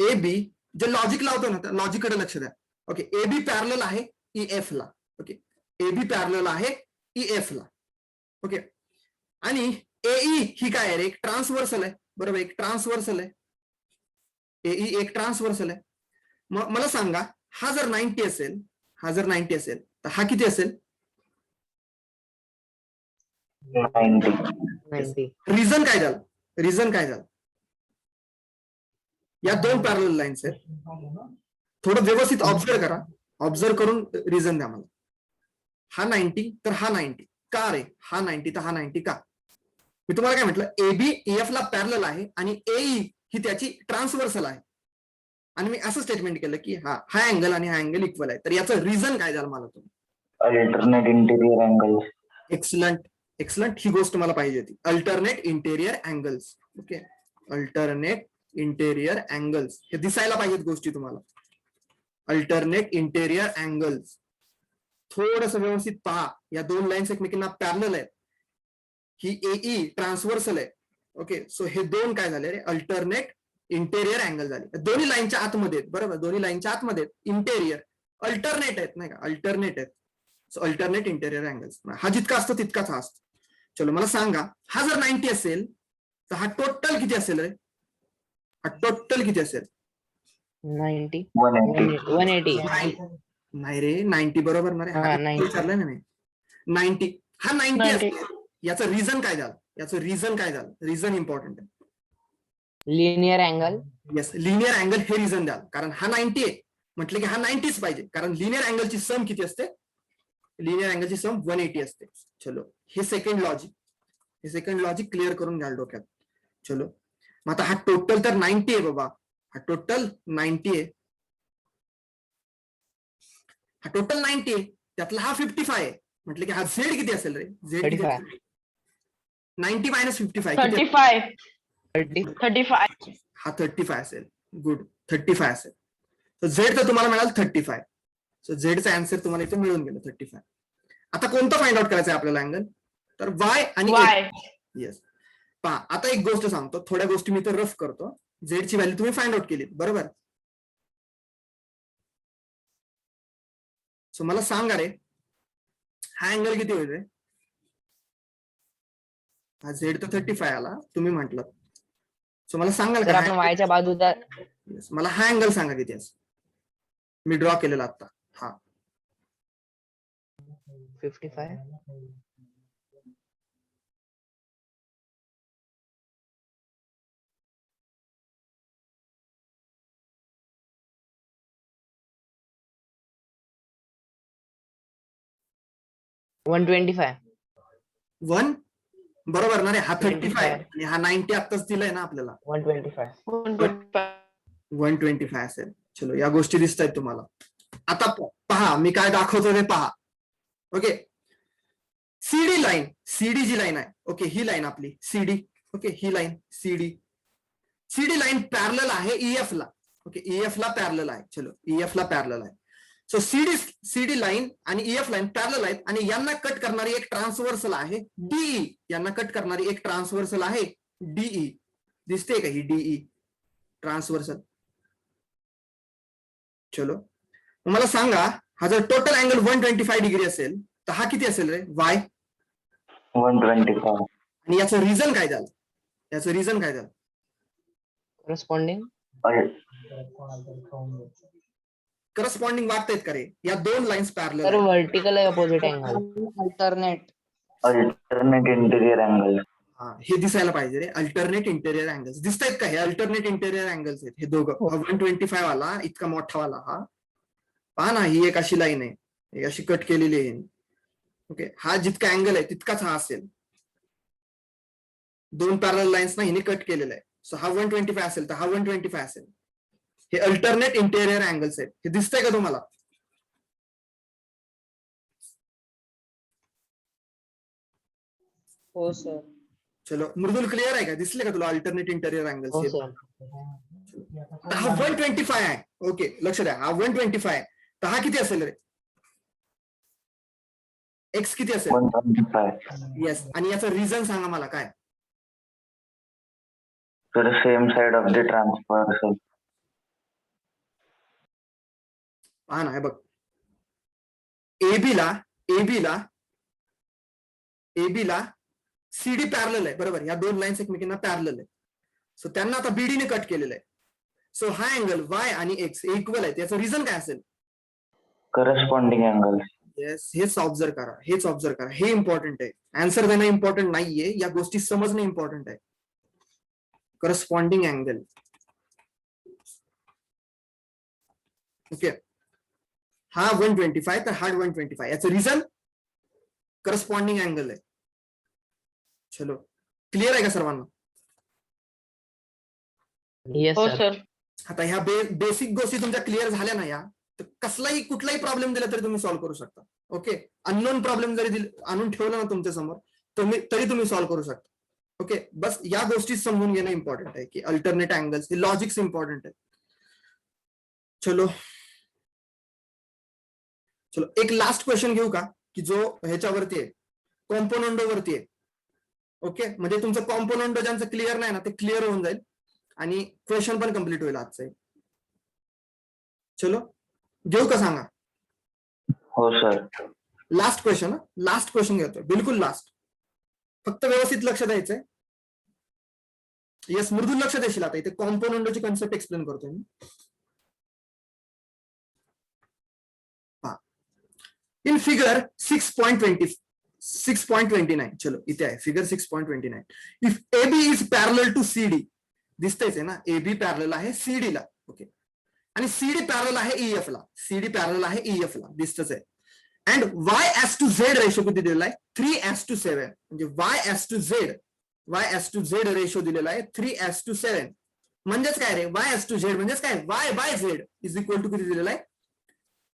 ए बी जे लॉजिक लावतो ना, त्या लॉजिककडे लक्ष द्या. ओके, ए बी पॅरलल आहे ई एफ ला. ओके, ए बी पॅरलल आहे ई एफ ला. ओके, आणि एई ही काय आहे रे, एक ट्रान्सवर्सल आहे. बरोबर, एक ट्रान्सवर्सल आहे. एई एक ट्रान्सवर्सल आहे. मग मला सांगा, हा जर 90 असेल, तर हा किती असेल? 90. रिझन काय झालं? या दोन पॅरलल लाईन्स आहेत. थोडं व्यवस्थित ऑब्झर्व करा, ऑब्झर्व करून रिझन द्या मला. हा 90 तर हा 90 का रे, हा 90 तर हा 90 का? मी तुम्हाला काय म्हटलं, एबी एफ ला पॅरलल आहे आणि एई ही त्याची ट्रान्सवर्सल आहे. आणि मी असं स्टेटमेंट केलं की हा अँगल आणि हा अँगल इक्वल आहे. तर याचं रिझन काय झालं मला तुम्ही? Alternate interior angles. एक्सलंट, ही गोष्ट मला पाहिजे होती. Alternate interior angles. Okay, alternate interior angles, हे दिसायला पाहिजेत गोष्टी तुम्हाला. अल्टरनेट इंटेरियर अँगल्स, थोडस व्यवस्थित पहा. या दोन लाईन्स एकमेकांना पॅरलल आहेत. ही एई ट्रान्सवर्सल आहे. ओके, सो हे दोन काय झाले रे, अल्टरनेट इंटेरियर अँगल झाले. दोन्ही लाईनच्या आतमध्ये आहेत. बरोबर, दोन्ही लाईनच्या आतमध्ये इंटेरियर अल्टरनेट आहेत नाही का, अल्टरनेट आहेत. सो अल्टरनेट इंटेरियर अँगल्स, हा जितका असतो तितकाच हा असतो. चलो मला सांगा, हा जर 90 असेल तर हा टोटल किती असेल रे? हा टोटल किती असेल? 90. 180. 180. नाही रे, 90 बरोबर ना रे, हा, 90. विचारलंय ना मी. 90, हा 90 90. असेल. याचं रिझन काय झालं? रिझन इम्पॉर्टंट आहे. Linear angle. Yes, linear angle हे रिझन द्याल. कारण हा 90 आहे म्हटलं की हा 90च पाहिजे. कारण लिनियर अँगलची सम किती असते? लिनियर अँगलची सम 180 असते. चलो, हे सेकंड लॉजिक क्लिअर करून घ्याल डोक्यात. चलो, मग आता हा टोटल तर 90 आहे बाबा, हा टोटल 90 आहे. हा टोटल 90 आहे, त्यातला हा 55 आहे. म्हटलं की हा झेड किती असेल रे? झेड 35. 90 मायनस 55 35. 30. 35. हा 35 असेल. गुड, 35 असेल. तर झेड तर तुम्हाला मिळाल 35. सो झेडचा आन्सर तुम्हाला इथे मिळून गेलं 35. आता कोणतं फाइंड आउट करायचं आहे आपल्याला अँगल? तर वाय आणि Y. येस. पहा, आता एक गोष्ट सांगतो, थोड्या गोष्टी मी तर रफ करतो. झेड ची व्हॅल्यू तुम्ही फाइंड आउट केली, बरोबर? सो मला सांगा रे, हा अँगल किती होईल रे? हा झेड तर 35 आला, तुम्ही म्हटलं. सो मला सांगाल जर का? आपण वायच्या बाजूचा Yes, मला हा अँगल सांगा किती असेल. मी ड्रॉ केलेला आता. हा 55. $125. 1 बरोबर ना रे, हा 35 25. आणि हा 90 आत्ताच दिलाय ना आपल्याला. 125. 125. 125 असेल. चलो, या गोष्टी दिसत आहेत तुम्हाला. आता पहा मी काय दाखवतो ते पहा. ओके, सीडी जी लाईन आहे, ओके, ही लाईन आपली सीडी. ओके, ही लाईन सीडी लाईन पॅरलल आहे ईएफ ला. ओके, ईएफ ला पॅरलल आहे. चलो, ईएफ ला पॅरलल आहे. सो सीडी लाईन आणि ईएफ लाईन पॅरलल आहेत आणि यांना कट करणारी एक ट्रान्सवर्सल आहे डीई. यांना कट करणारी एक ट्रान्सवर्सल आहे डीई. दिसते का ही डीई ट्रान्सवर्सल? चलो, मला सांगा, हा जर टोटल अँगल 125 डिग्री असेल तर हा किती असेल रे? वाय. 125. आणि याचं रिझन काय झालं? Corresponding. करस्पॉन्डिंग वाटतायत का रे? या दोन लाईन्स पॅरलल सर आहेत. वर्टिकल आहे opposite angle. Alternate. alternate interior angles. हा, हे दिसायला पाहिजे रे. अल्टरनेट इंटेरियर अँगल्स दिसतायत का? हे अल्टरनेट इंटेरियर अँगल्स आहेत हे दोघं. हो. 125 वाला इतका मोठा वाला हा पहा ना, ही एक अशी लाईन आहे, एक अशी कट केलेली आहे. ओके, हा जितका अँगल आहे तितकाच हा असेल. दोन पॅरल लाईन्स ना हिने कट केलेला आहे. सो हा 125 असेल तर हा 125 असेल. हे अल्टरनेट इंटेरियर अँगल्स आहेत. हे दिसतंय का तुम्हाला? हो सर. चलो मृदुल, क्लिअर आहे का? दिसले का तुला अल्टरनेट इंटेरियर अँगल्स? हो सर. हा 125 आहे. ओके, लक्ष द्या, हा 125 आहे. तर हा किती असेल रे? एक्स किती असेल? 125. येस. आणि याचं रिझन सांगा मला काय? So the same side of the transversal. पहा ना, हे बघ, एबीला सीडी पॅरलल आहे, बरोबर? या दोन लाईन्स एकमेकांना पॅरलल आहे. सो त्यांना आता बीडीने कट केलेलं आहे. सो हा अँगल वाय आणि एक्स इक्वल आहे. त्याचं रिझन काय असेल? Corresponding angles. येस, हेच ऑब्झर्व करा, हे इम्पॉर्टंट आहे. आन्सर देणं इम्पॉर्टंट नाहीये, या गोष्टी समजणं इम्पॉर्टंट आहे. Corresponding angle. ओके, हा 125 तर हा 125. याचं रिझन करस्पॉन्डिंग अँगल आहे. चलो, क्लिअर आहे का सर्वांना? येस हो सर. सर. आता ह्या बेसिक गोष्टी तुमच्या क्लिअर झाल्या ना, या तर कुठलाही प्रॉब्लेम दिला तरी तुम्ही सॉल्व्ह करू शकता. ओके, अननोन प्रॉब्लेम जरी आणून ठेवला ना तुमच्या समोर तरी तुम्ही सॉल्व्ह करू शकता. ओके, बस या गोष्टी समजून घेणं इम्पॉर्टंट आहे की अल्टरनेट अँगल्स, हे लॉजिक्स इम्पॉर्टंट आहे. चलो, एक लास्ट क्वेश्चन घेऊ का, की जो ह्याच्यावरती आहे, कॉम्पोनंडो वरती आहे. ओके, म्हणजे तुमचं कॉम्पोनंडो ज्यांचं क्लिअर नाही ना ते क्लिअर होऊन जाईल आणि क्वेश्चन पण कम्प्लीट होईल आजचं. चलो, घेऊ का सांगा? हो सर. लास्ट क्वेश्चन घेतोय, बिलकुल लास्ट. फक्त व्यवस्थित लक्ष द्यायचंय. येस, मृदुल लक्ष देशील. आता इथे कॉम्पोनंडोची कन्सेप्ट एक्सप्लेन करतोय मी. इन फिगर 6.29, चलो इथे आहे figure 6.29. If AB is parallel to CD, दिसतंयच आहे ना, AB पॅरलल आहे CD ला. ओके, आणि CD पॅरलल आहे EF ला. दिसतच आहे. अँड Y:Z रेशो किती दिलेला आहे? 3:7. म्हणजे Y:Z रेशो दिलेला आहे 3:7. म्हणजेच काय रे? Y:Z म्हणजेच काय? Y/Z इज इक्वल टू किती दिलेला आहे?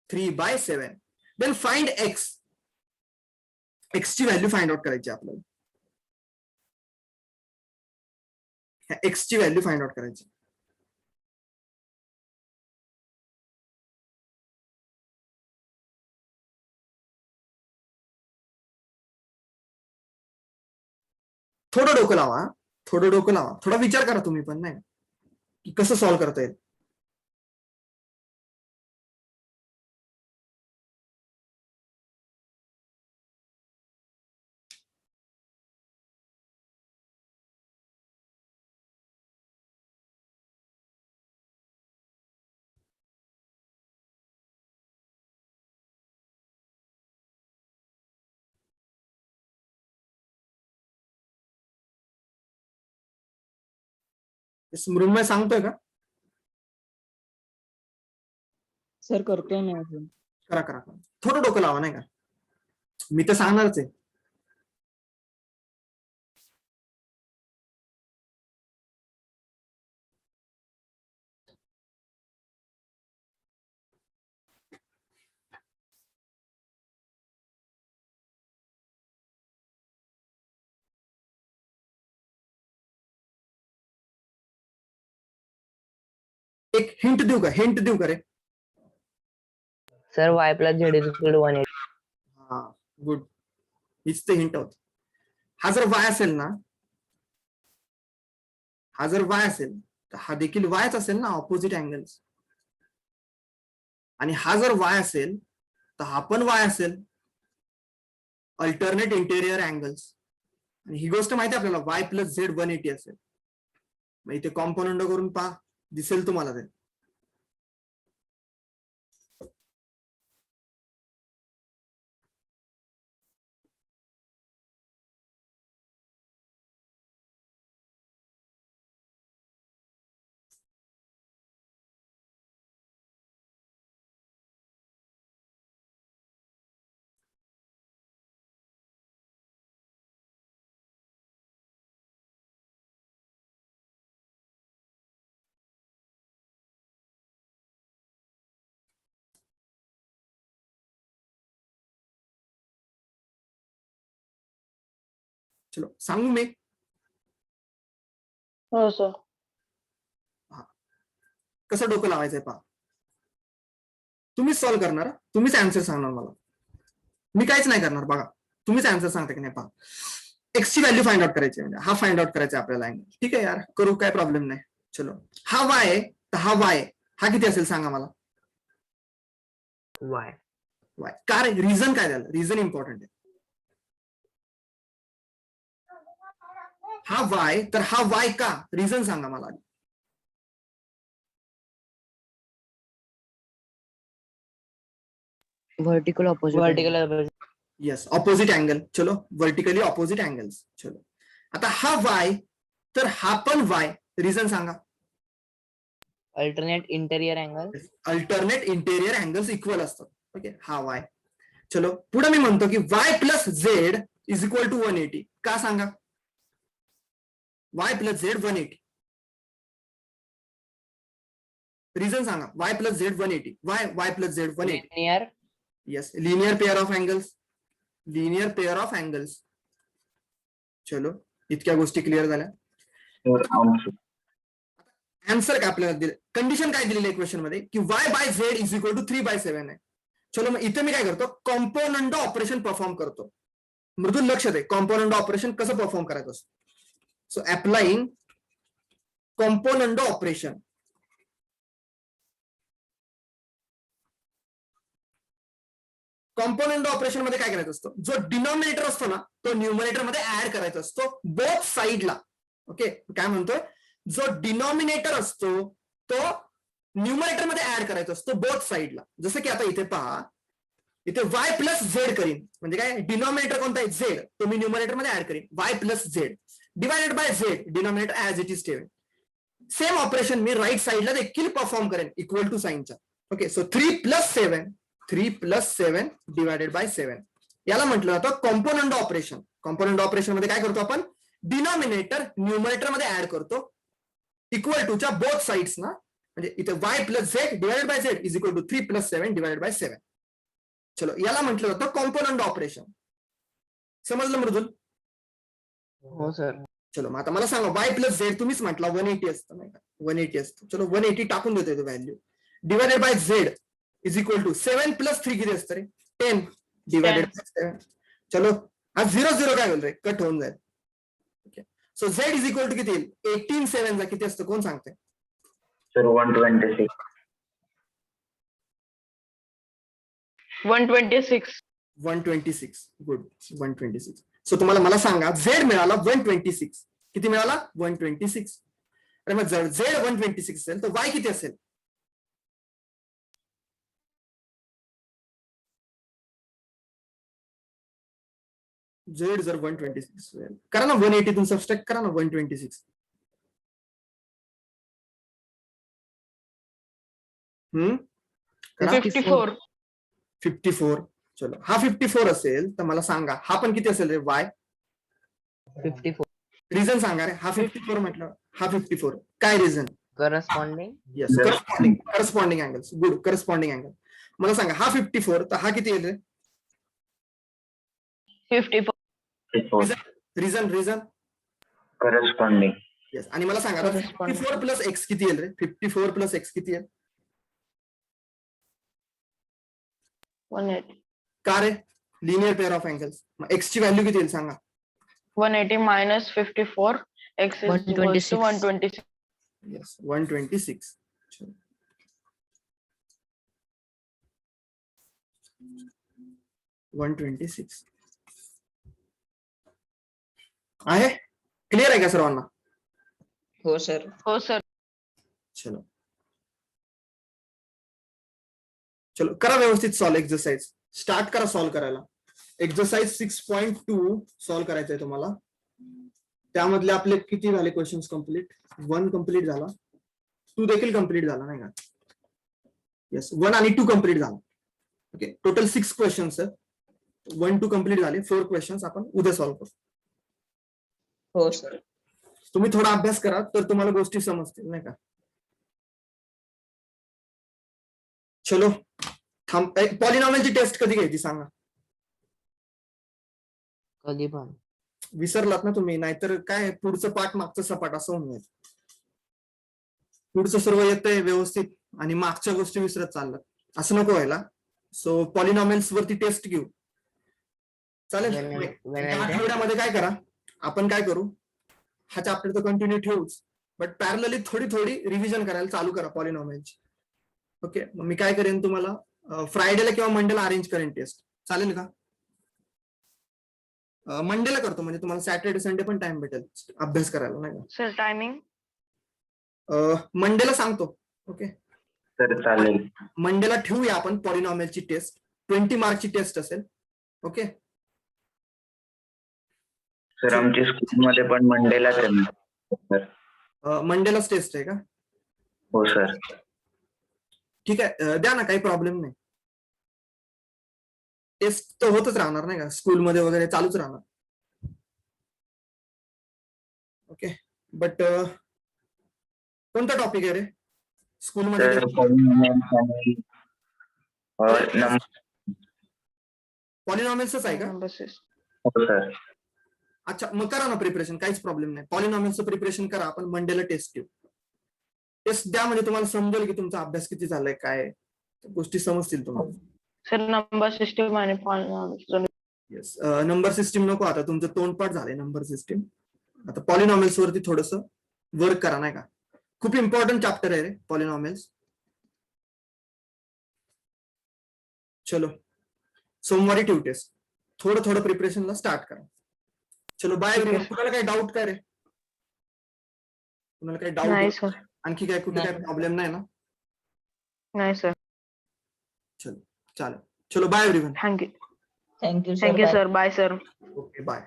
3/7. Then find X. एक्सची व्हॅल्यू फाइंड आउट करायची आपल्याला. एक्सची व्हॅल्यू फाइंड आउट करायची. थोडं डोकं लावा, थोडा विचार करा तुम्ही पण, नाही की कसं सॉल्व्ह करता येईल. मृण्मय सांगतोय का? सर करतोय मी अजून. करा. थोडं डोकं लावा, नाही का? मी तर सांगणारच आहे. एक हिंट देऊ का रे? Sir Y+Z is equal to 180. हा, गुड. हीच ते हिंट होत. हा जर वाय असेल ना, तर हा देखील वायच असेल ना, ऑपोजिट अँगल्स. आणि हा जर वाय असेल तर हा पण वाय असेल, अल्टरनेट इंटेरियर अँगल्स. आणि ही गोष्ट माहिती आपल्याला, Y+Z 180 असेल. मग इथे कॉम्पोनंडो करून पहा, दिसेल तुम्हाला ते. चलो सांगू मी. हो सर. कसं डोकं लावायचंय पहा. तुम्हीच सॉल्व्ह करणार, तुम्हीच आन्सर सांगणार मला, मी काहीच नाही करणार. बघा तुम्हीच आन्सर सांगता की नाही पहा. एक्स ची व्हॅल्यू फाइंड आउट करायची, म्हणजे हा फाइंड आउट करायचा आपल्याला अँगल. ठीक आहे यार, करू, काय प्रॉब्लेम नाही. चलो हा वाय आहे, तर हा वाय हा किती असेल सांगा मला. वाय वाय का रे, रिझन काय झालं, रिझन इम्पॉर्टंट आहे. हा वाय, तर हा वाय का, रिझन सांगा मला. Vertical vertical yes, opposite angle. चलो वर्टिकली ऑपोजिट अँगल्स. चलो आता हा वाय, तर हा पण वाय, रिझन सांगा. Alternate interior angle. Alternate interior angles equal असतात. ओके, हा वाय. चलो पुढे मी म्हणतो की Y plus Z is equal to 180. का सांगा. वाय प्लस झेड 180, रिझन सांगा. Y plus Z 180, Y plus Z 180. Linear. Yes, linear pair of angles, linear pair of angles. चलो इतक्या गोष्टी क्लिअर झाल्या. आन्सर काय आपल्याला दिले, कंडिशन काय दिलेली आहे क्वेश्चन मध्ये की Y by Z is equal to 3/7 आहे. चलो मग इथे मी काय करतो, कॉम्पोनंट ऑपरेशन परफॉर्म करतो. मृदूल लक्ष दे, कॉम्पोनंट ऑपरेशन कसं परफॉर्म करायचं असतं. So applying component operation. Component operation मध्ये काय करायचं असतं, जो डिनॉमिनेटर असतो ना तो न्यूमरेटर मध्ये ऍड करायचा असतो बोथ साइडला. ओके, काय म्हणतोय, जो डिनॉमिनेटर असतो तो न्यूमरेटर मध्ये ऍड करायचा असतो बोथ साइडला. जसं की आता इथे पहा, इथे वाय प्लस झेड करीन, म्हणजे काय, डिनॉमिनेटर कोणता आहे झेड, तो मी न्यूमरेटर मध्ये ऍड करीन. Y plus Z divided by Z, denominator as it is ठेवेन. सेम ऑपरेशन मी राईट साइडला देखील परफॉर्म करेन इक्वल टू साइनच्या. ओके, सो 3+7 डिवायडेड बाय 7, याला म्हटलं जातं कॉम्पोनंट ऑपरेशन. कॉम्पोनंट ऑपरेशन मध्ये काय करतो आपण, डिनॉमिनेटर न्यूमरेटर मध्ये ऍड करतो इक्वल टूच्या बोथ साइड्स ना. म्हणजे इथे Y plus Z divided by Z is equal to 3+7 divided by 7. चलो याला म्हटलं जातं कॉम्पोनंट ऑपरेशन. समजलं मृदुल. हो सर. चलो मग आता मला सांगा, वाय प्लस झेड तुम्हीच म्हटलं 180 असतं नाही का, 180 असतं. चलो 180 टाकून देतो इथे value. Divided by Z is equal to 7+3 किती असतं रे, 10 डिवायडेड बाय 7. चलो हा 0 काय होईल रे, कट होऊन जाईल. Okay, so Z is equal to किती येईल, 18/7 चा किती असतं कोण सांगते. सर 126. 126. 126. गुड, 126. सो तुम्हाला मला सांगा, झेड मिळाला 126. किती मिळाला, 126. अरे मग जर झेड 126 असेल तर वाय किती असेल. झेड जर 126 असेल, करा ना 180 तून सबस्ट्रॅक्ट करा ना 126. करा. 54. 54. चलो हा 54 असेल तर मला सांगा हा पण किती असेल रे, वाय. 54 रिझन सांगा रे, हा 54 म्हटलं, हा 54 काय reason. Corresponding. Yes, corresponding angles. Good, corresponding angle. मला सांगा हा 54 तर हा किती येईल रे. 54. Reason corresponding. येस. आणि मला सांगा 54 प्लस एक्स किती येईल रे, 54 प्लस एक्स किती येईल. 180. का रे, लिनियर पेअर ऑफ अँगल्स. मग एक्स ची व्हॅल्यू किती येईल सांगा. 180 minus 54. X is equals to 126. Yes, 126. 126 आहे. क्लिअर आहे का सर्वांना. हो सर. हो सर. चलो चलो करा व्यवस्थित सॉल्व एक्सरसाइज. स्टार्ट करा सॉल्व करायला. एक्सरसाइज 6.2 सॉल्व करायचं आहे तुम्हाला. त्यामधले आपले किती झाले क्वेश्चन्स कम्प्लीट. 1 कम्प्लीट झाला, 2 देखील कम्प्लीट झाला नाही का. येस, 1 आणि 2 कम्प्लीट झाला. ओके, टोटल 6 क्वेश्चन्स आहेत. 1, 2 कम्प्लीट झाले. 4 क्वेश्चन्स आपण उद्या सॉल्व करू. हो सर. तुम्ही थोडा अभ्यास करा तर तुम्हाला गोष्टी समजतील नाही का. चलो थांब. पॉलिनॉमियलची टेस्ट कधी घ्यायची सांगा. कधी पण. विसरलात ना तुम्ही, नाहीतर काय पुढचं पाठ मागचं सपाट असं होऊन जाईल. पुढचं सर्व येतंय व्यवस्थित आणि मागच्या गोष्टी विसरत चाललात, असं नको व्हायला. सो पॉलिनॉमियल्स वरती टेस्ट घेऊ, चालेल? या आठवड्यामध्ये काय करा, आपण काय करू, हा चॅप्टर तर कंटिन्यू ठेवूच, बट पॅरलली थोडी थोडी रिव्हिजन करायला चालू करा पॉलिनॉमियलची. ओके, मग मी काय करेन, तुम्हाला फ्रायडेला किंवा मंडेला अरेंज करेन टेस्ट, चालेल का? मंडेला करतो, म्हणजे तुम्हाला सॅटर्डे संडे पण टाइम भेटेल अभ्यास करायला, नाही का? सर टायमिंग मंडेला सांगतो. ओके, सर चालेल. मंडेला ठेवूया आपण पॉलिनॉमियलची टेस्ट, 20 मार्कची टेस्ट असेल. ओके सर आमच्या स्कूलमध्ये पण मंडेलाच आहे सर. मंडेलाच टेस्ट आहे का? हो सर. ठीक आहे, द्या ना, काही प्रॉब्लेम नाही. टेस्ट तर होतच राहणार नाही का, स्कूलमध्ये वगैरे चालूच राहणार. ओके, बट कोणता टॉपिक आहे रे स्कूलमध्ये? सर पॉलिनॉमियल्सच आहे का? नंबर 6. हो सर. अच्छा, मग करा ना प्रिपरेशन, काहीच प्रॉब्लेम नाही. पॉलिनॉमियल्सचं प्रिपरेशन करा, आपण मंडेला टेस्ट घेऊ. टेस्ट द्या, म्हणजे तुम्हाला समजेल की तुमचा अभ्यास किती झालाय, काय गोष्टी समजतील तुम्हाला. सर नंबर सिस्टम आणि पॉलिनॉमियल. येस, नंबर सिस्टीम नको, आता तुमचं तोंडपाठ झालंय नंबर सिस्टीम. आता पॉलिनॉमियल्स वरती थोडस वर्क करा, नाही का? खूप इम्पॉर्टंट चॅप्टर आहे रे पॉलिनॉमियल्स. चलो, सोमवारी ठेवू टेस्ट, थोडं थोडं प्रिपरेशनला स्टार्ट करा. चलो बाय. कुणाला काही डाऊट काय रे? कुणाला काही नाही डाऊट, सर. आणखी काय कुठे काय प्रॉब्लेम नाही ना? नाही सर. चलो चालेल, चलो bye everyone. Thank you thank you sir. Sir. Bye sir. Okay bye.